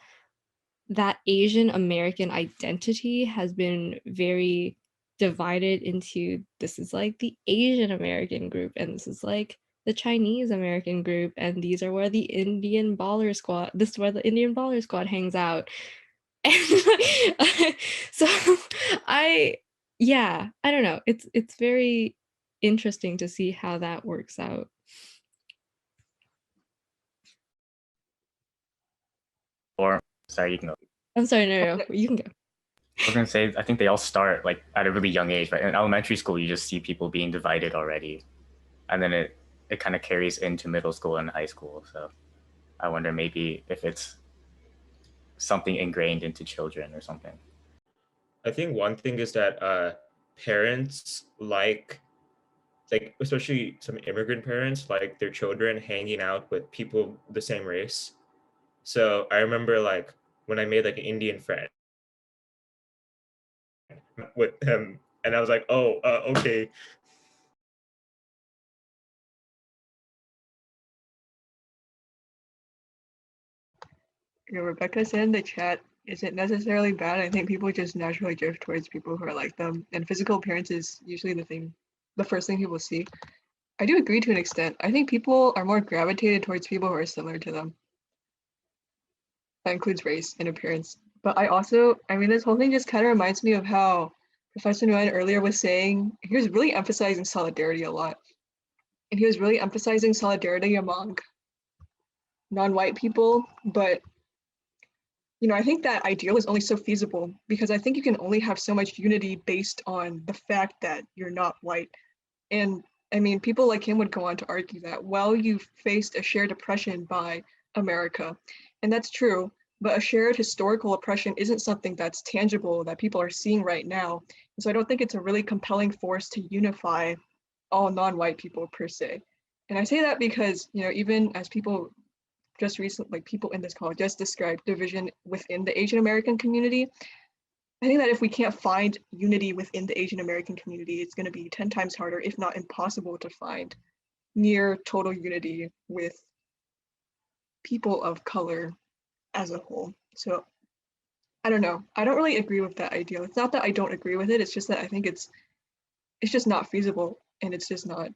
that Asian American identity has been very divided into this is like the Asian American group, and this is like the Chinese American group, and these are where the Indian Baller Squad, this is where the Indian Baller Squad hangs out. And so I don't know. It's very interesting to see how that works out. Or sorry, you can go. I'm sorry, no, you can go. I was gonna say I think they all start like at a really young age, right? In elementary school, you just see people being divided already, and then it kind of carries into middle school and high school. So I wonder maybe if it's something ingrained into children or something. I think one thing is that parents like especially some immigrant parents like their children hanging out with people the same race. So I remember like when I made like an Indian friend with him, and I was like, oh, okay. Yeah, Rebecca said in the chat isn't necessarily bad. I think people just naturally drift towards people who are like them, and physical appearance is usually the first thing people see. I do agree to an extent. I think people are more gravitated towards people who are similar to them. That includes race and appearance. But I mean, this whole thing just kind of reminds me of how Professor Nguyen earlier was saying, he was really emphasizing solidarity a lot. And he was really emphasizing solidarity among non-white people. But, you know, I think that ideal is only so feasible because I think you can only have so much unity based on the fact that you're not white. And I mean, people like him would go on to argue that, well, you've faced a shared oppression by America. And that's true, but a shared historical oppression isn't something that's tangible that people are seeing right now. And so I don't think it's a really compelling force to unify all non-white people per se. And I say that because, you know, even as people just recently, like people in this call just described division within the Asian American community, I think that if we can't find unity within the Asian American community, it's going to be 10 times harder, if not impossible, to find near total unity with people of color as a whole. So I don't know. I don't really agree with that ideal. It's not that I don't agree with it. It's just that I think it's just not feasible, and it's just not.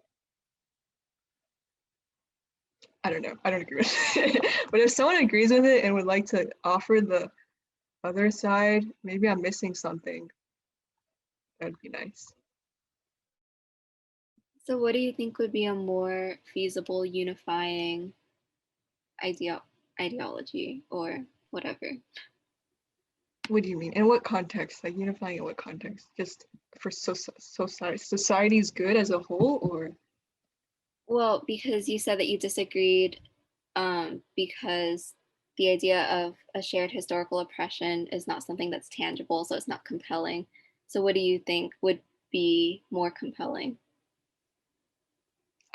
I don't know. I don't agree with it. But if someone agrees with it and would like to offer the other side, maybe I'm missing something. That'd be nice. So what do you think would be a more feasible unifying ideology or whatever? What do you mean? In what context? Like unifying in what context? Just for society's good as a whole, or? Well, because you said that you disagreed because the idea of a shared historical oppression is not something that's tangible, so it's not compelling. So what do you think would be more compelling?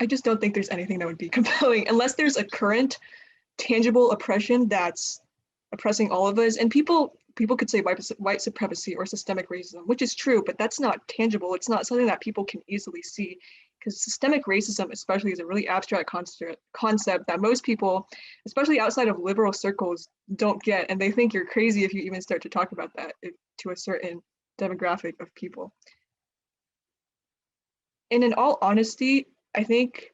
I just don't think there's anything that would be compelling unless there's a current tangible oppression that's oppressing all of us. And people could say white supremacy or systemic racism, which is true, but that's not tangible. It's not something that people can easily see, because systemic racism especially is a really abstract concept that most people, especially outside of liberal circles, don't get, and they think you're crazy if you even start to talk about that to a certain demographic of people. And in all honesty, I think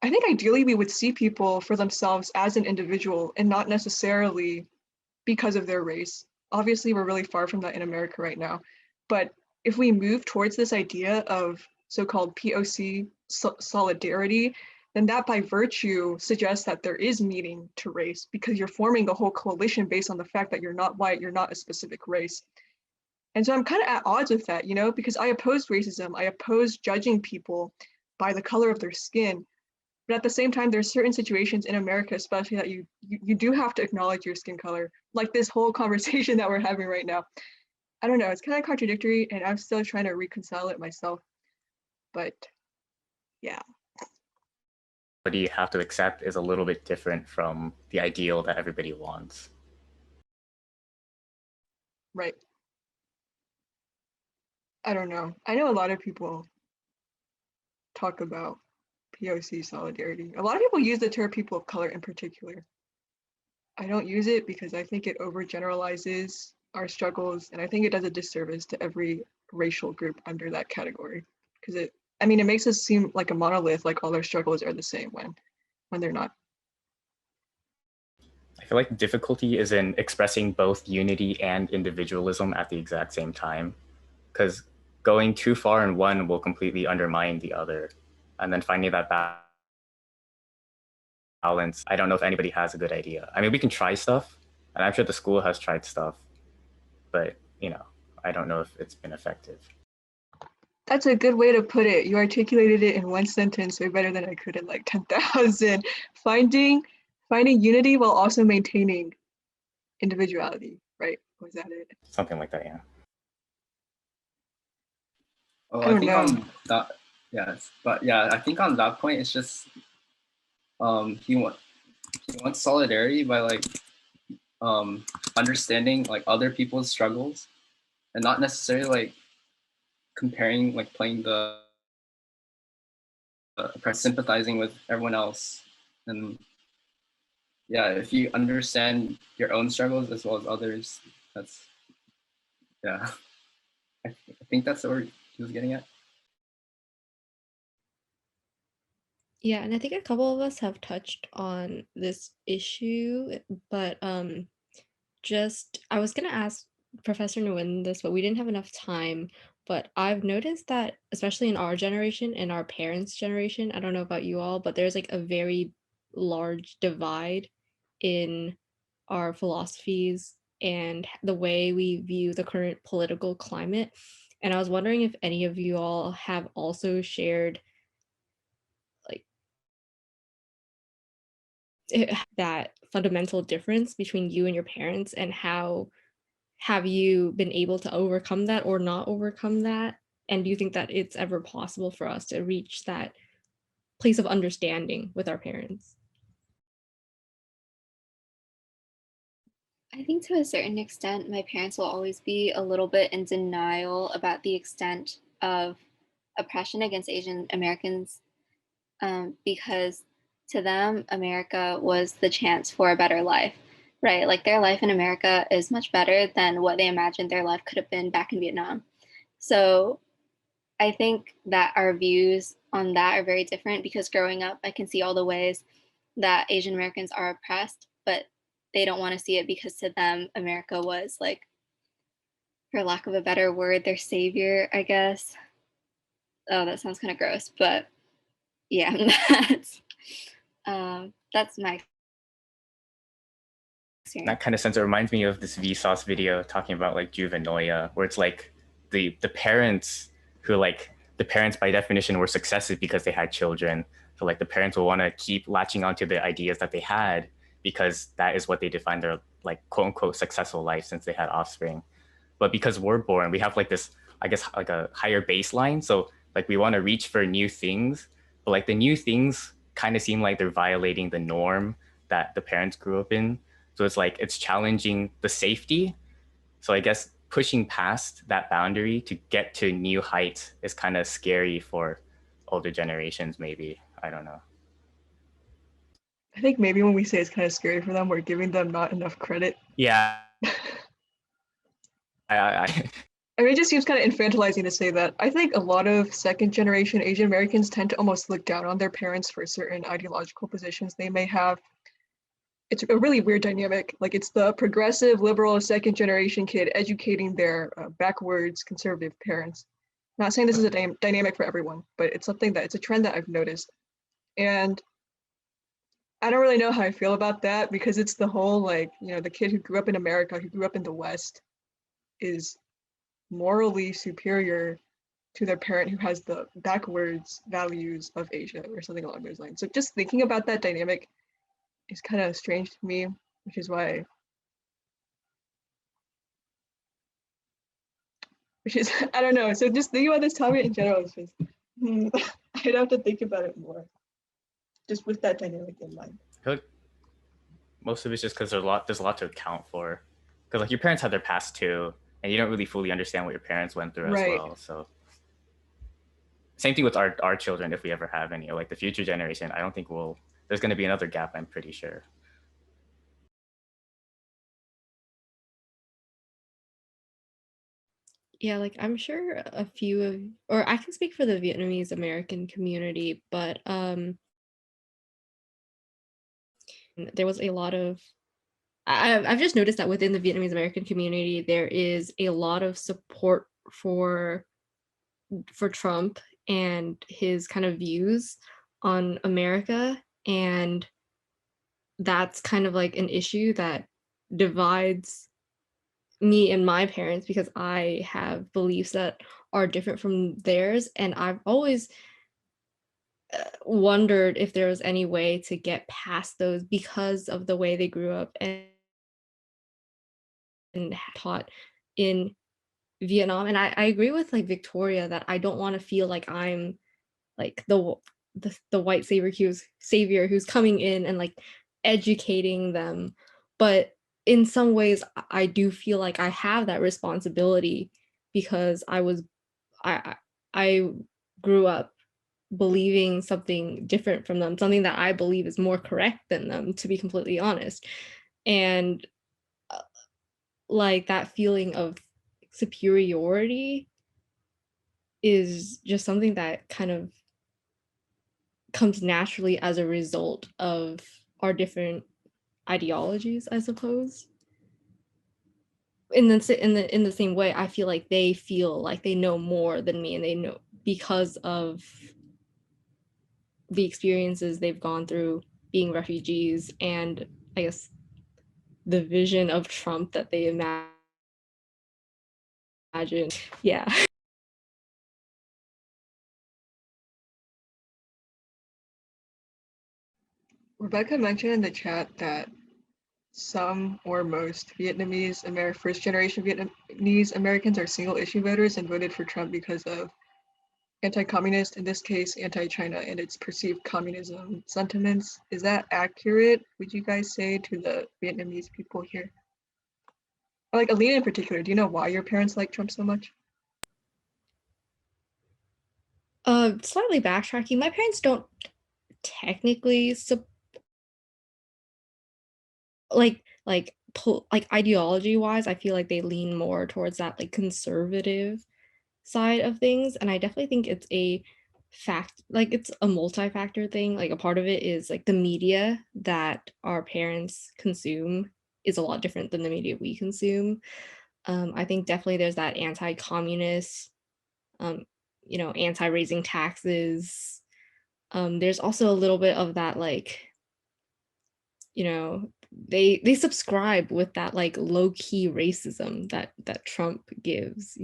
ideally we would see people for themselves as an individual and not necessarily because of their race. Obviously, we're really far from that in America right now. But if we move towards this idea of so-called POC solidarity, then that by virtue suggests that there is meaning to race, because you're forming a whole coalition based on the fact that you're not white, you're not a specific race. And so I'm kind of at odds with that, you know, because I oppose racism. I oppose judging people by the color of their skin. But at the same time, there's certain situations in America, especially that you do have to acknowledge your skin color, like this whole conversation that we're having right now. I don't know, it's kind of contradictory, and I'm still trying to reconcile it myself. But yeah. What you have to accept is a little bit different from the ideal that everybody wants. Right. I don't know. I know a lot of people talk about POC solidarity. A lot of people use the term people of color in particular. I don't use it because I think it overgeneralizes our struggles, and I think it does a disservice to every racial group under that category. Because it makes us seem like a monolith, like all our struggles are the same when they're not. I feel like the difficulty is in expressing both unity and individualism at the exact same time, because going too far in one will completely undermine the other. And then finding that balance, I don't know if anybody has a good idea. I mean, we can try stuff, and I'm sure the school has tried stuff, but I don't know if it's been effective. That's a good way to put it. You articulated it in one sentence way better than I could in like 10,000. Finding unity while also maintaining individuality, right? Was that it? Something like that, yeah. Oh, I don't know. On that, yes, but yeah, I think on that point, it's just he wants solidarity by like understanding like other people's struggles, and not necessarily like comparing, like playing the sympathizing with everyone else. And yeah, if you understand your own struggles as well as others, that's, yeah, I think that's what he was getting at. Yeah, and I think a couple of us have touched on this issue, but just I was gonna ask Professor Nguyen this, but we didn't have enough time. But I've noticed that, especially in our generation and our parents' generation, I don't know about you all, but there's like a very large divide in our philosophies and the way we view the current political climate. And I was wondering if any of you all have also shared like that fundamental difference between you and your parents, and how have you been able to overcome that or not overcome that? And do you think that it's ever possible for us to reach that place of understanding with our parents? I think to a certain extent, my parents will always be a little bit in denial about the extent of oppression against Asian Americans, because to them, America was the chance for a better life, right? Like their life in America is much better than what they imagined their life could have been back in Vietnam. So I think that our views on that are very different, because growing up, I can see all the ways that Asian Americans are oppressed, but they don't want to see it because to them, America was like, for lack of a better word, their savior, I guess. Oh, that sounds kind of gross, but yeah, that's my experience. That kind of sense, it reminds me of this Vsauce video talking about like juvenoia, where it's like the parents who like the parents by definition were successes because they had children. So like the parents will want to keep latching onto the ideas that they had because that is what they define their like quote unquote successful life since they had offspring. But because we're born, we have like this, I guess, like a higher baseline. So like we want to reach for new things, but like the new things kind of seem like they're violating the norm that the parents grew up in. So it's like it's challenging the safety. So I guess pushing past that boundary to get to new heights is kind of scary for older generations, maybe. I don't know. I think maybe when we say it's kind of scary for them, we're giving them not enough credit. Yeah. I mean, it just seems kind of infantilizing to say that. I think a lot of second generation Asian Americans tend to almost look down on their parents for certain ideological positions they may have. It's a really weird dynamic. Like it's the progressive liberal second generation kid educating their backwards conservative parents. Not saying this is a dynamic for everyone, but it's something that it's a trend that I've noticed. And I don't really know how I feel about that, because it's the whole like, you know, the kid who grew up in America, who grew up in the West, is morally superior to their parent who has the backwards values of Asia or something along those lines. So just thinking about that dynamic is kind of strange to me, which is why, I don't know. So just thinking about this topic in general is just, I'd have to think about it more, just with that dynamic in mind. I feel like most of it's just because there's a lot to account for. Because like your parents had their past too, and you don't really fully understand what your parents went through as well. So same thing with our children, if we ever have any, or like the future generation. I don't think there's going to be another gap, I'm pretty sure. Yeah, like I'm sure a few of, or I can speak for the Vietnamese American community, but there was a lot of, I've just noticed that within the Vietnamese American community, there is a lot of support for Trump and his kind of views on America. And that's kind of like an issue that divides me and my parents, because I have beliefs that are different from theirs. And I've always wondered if there was any way to get past those because of the way they grew up and taught in Vietnam. And I agree with like Victoria that I don't want to feel like I'm like the white savior who's coming in and like educating them. But in some ways I do feel like I have that responsibility, because I grew up believing something different from them, something that I believe is more correct than them, to be completely honest. And like that feeling of superiority is just something that kind of comes naturally as a result of our different ideologies, I suppose. In the same way, I feel like they feel like they know more than me, and they know because of the experiences they've gone through being refugees, and I guess the vision of Trump that they imagine. Yeah. Rebecca mentioned in the chat that some or most first generation Vietnamese Americans are single issue voters and voted for Trump because of anti-communist, in this case, anti-China and its perceived communism sentiments. Is that accurate, would you guys say, to the Vietnamese people here? Or like Alina in particular, do you know why your parents like Trump so much? Slightly backtracking, my parents don't technically like ideology wise, I feel like they lean more towards that like conservative side of things, and I definitely think it's it's a multi-factor thing. Like a part of it is like the media that our parents consume is a lot different than the media we consume. I think definitely there's that anti-communist, um, anti-raising taxes. There's also a little bit of that like, they subscribe with that like low-key racism that Trump gives.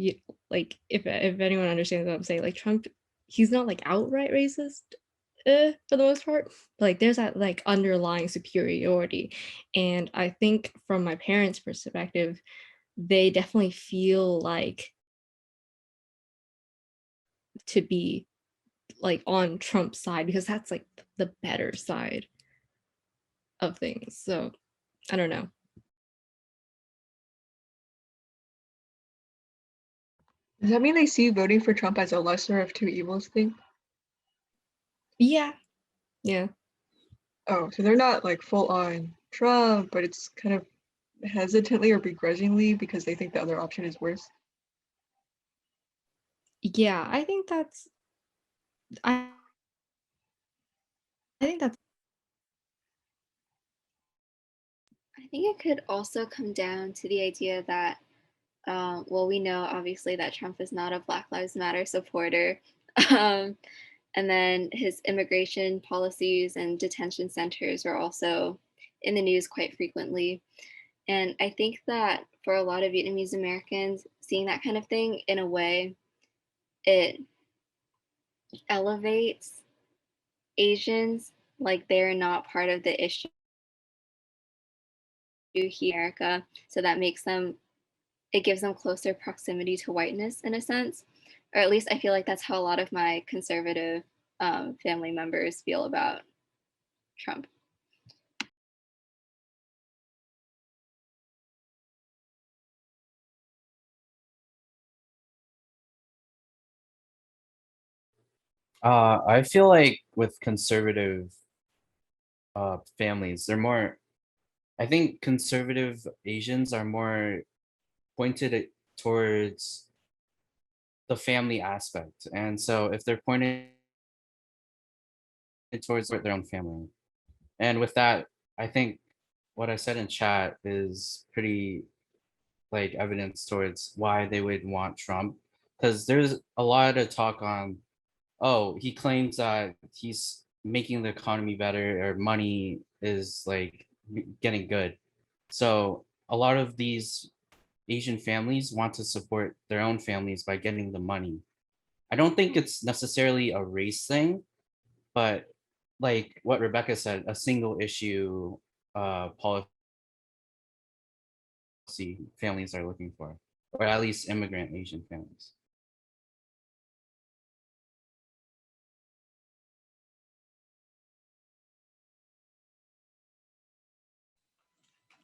Like if anyone understands what I'm saying, like Trump, he's not like outright racist for the most part. Like there's that like underlying superiority. And I think from my parents' perspective, they definitely feel like to be like on Trump's side because that's like the better side of things. So I don't know. Does that mean they see voting for Trump as a lesser of two evils thing? Yeah. Yeah. Oh, so they're not like full on Trump, but it's kind of hesitantly or begrudgingly because they think the other option is worse. Yeah, I think that's I think that's I think it could also come down to the idea that, well, we know obviously that Trump is not a Black Lives Matter supporter. Um, and then his immigration policies and detention centers are also in the news quite frequently. And I think that for a lot of Vietnamese Americans, seeing that kind of thing in a way, it elevates Asians like they're not part of the issue here in America. So that makes them, it gives them closer proximity to whiteness in a sense. Or at least I feel like that's how a lot of my conservative family members feel about Trump. I feel like with conservative families, they're more, I think conservative Asians are more towards the family aspect. And so if they're pointed towards their own family. And with that, I think what I said in chat is pretty like evidence towards why they would want Trump. Because there's a lot of talk on, oh, he claims that he's making the economy better or money is like getting good. So a lot of these Asian families want to support their own families by getting the money. I don't think it's necessarily a race thing, but like what Rebecca said, a single issue policy families are looking for, or at least immigrant Asian families.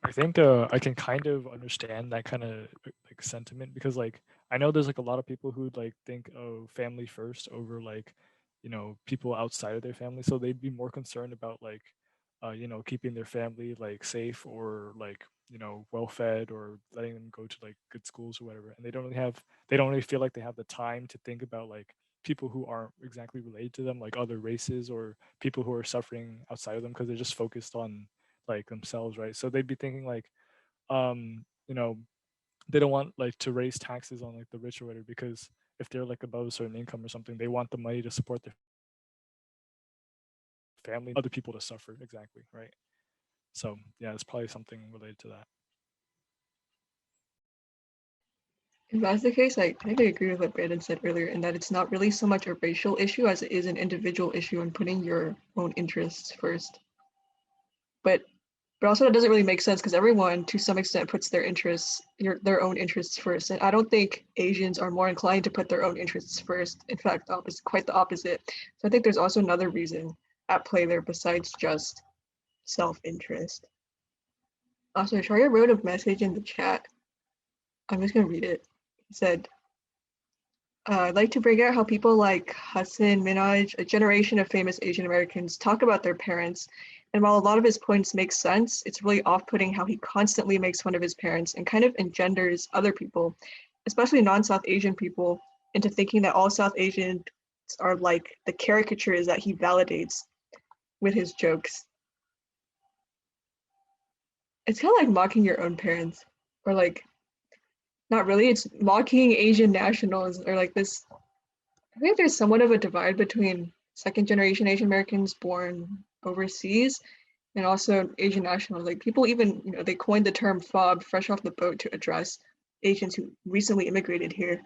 I think I can kind of understand that kind of like sentiment because like I know there's like a lot of people who like think of family first over like you know, people outside of their family. So they'd be more concerned about like, you know, keeping their family like safe or like, you know, well fed or letting them go to like good schools or whatever. And they don't really feel like they have the time to think about like people who aren't exactly related to them, like other races or people who are suffering outside of them, because they're just focused on like themselves, right? So they'd be thinking like, you know, they don't want like to raise taxes on like the rich or whatever, because if they're like above a certain income or something, they want the money to support their family, other people to suffer, exactly, right? So yeah, it's probably something related to that. If that's the case, I kind of agree with what Brandon said earlier in that it's not really so much a racial issue as it is an individual issue and putting your own interests first. But also that doesn't really make sense because everyone to some extent puts their own interests first. And I don't think Asians are more inclined to put their own interests first. In fact, quite the opposite. So I think there's also another reason at play there besides just self-interest. Also, Sharia wrote a message in the chat. I'm just gonna read it. He said, I'd like to bring out how people like Hassan Minhaj, a generation of famous Asian Americans, talk about their parents. And while a lot of his points make sense, it's really off-putting how he constantly makes fun of his parents and kind of engenders other people, especially non-South Asian people, into thinking that all South Asians are like the caricatures that he validates with his jokes. It's kind of like mocking your own parents, or like, not really, it's mocking Asian nationals, or like this. I think there's somewhat of a divide between second generation Asian Americans born overseas and also Asian nationals. Like people even, you know, they coined the term FOB, fresh off the boat, to address Asians who recently immigrated here.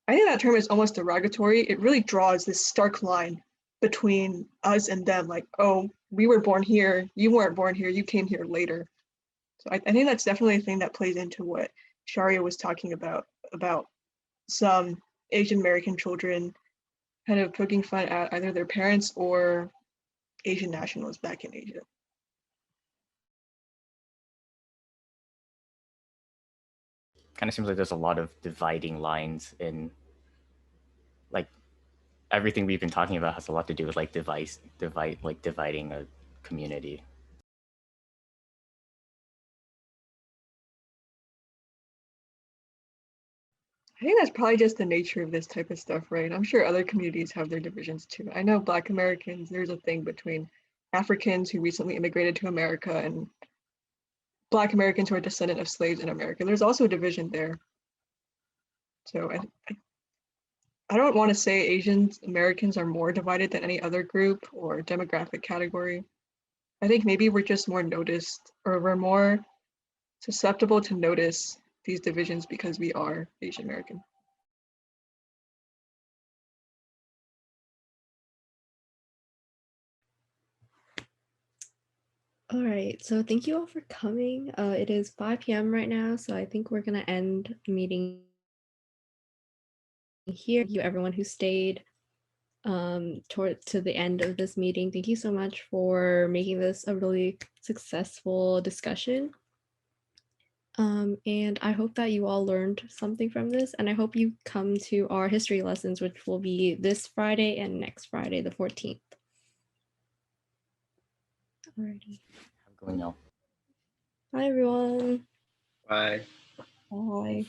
I think that term is almost derogatory. It really draws this stark line between us and them. Like, oh, we were born here, you weren't born here, you came here later. So I think that's definitely a thing that plays into what Sharia was talking about some Asian American children kind of poking fun at either their parents or Asian nationals back in Asia. Kind of seems like there's a lot of dividing lines in like everything we've been talking about has a lot to do with like dividing a community. I think that's probably just the nature of this type of stuff, right? I'm sure other communities have their divisions too. I know Black Americans, there's a thing between Africans who recently immigrated to America and Black Americans who are descendant of slaves in America. There's also a division there. So I don't want to say Asian Americans are more divided than any other group or demographic category. I think maybe we're just more noticed, or we're more susceptible to notice these divisions because we are Asian American. All right, so thank you all for coming. It is 5 p.m. right now, so I think we're gonna end the meeting here. Thank you everyone who stayed to the end of this meeting. Thank you so much for making this a really successful discussion. And I hope that you all learned something from this, and I hope you come to our history lessons, which will be this Friday and next Friday, the 14th. Alrighty. Have a good one, y'all. Bye, everyone. Bye. Bye.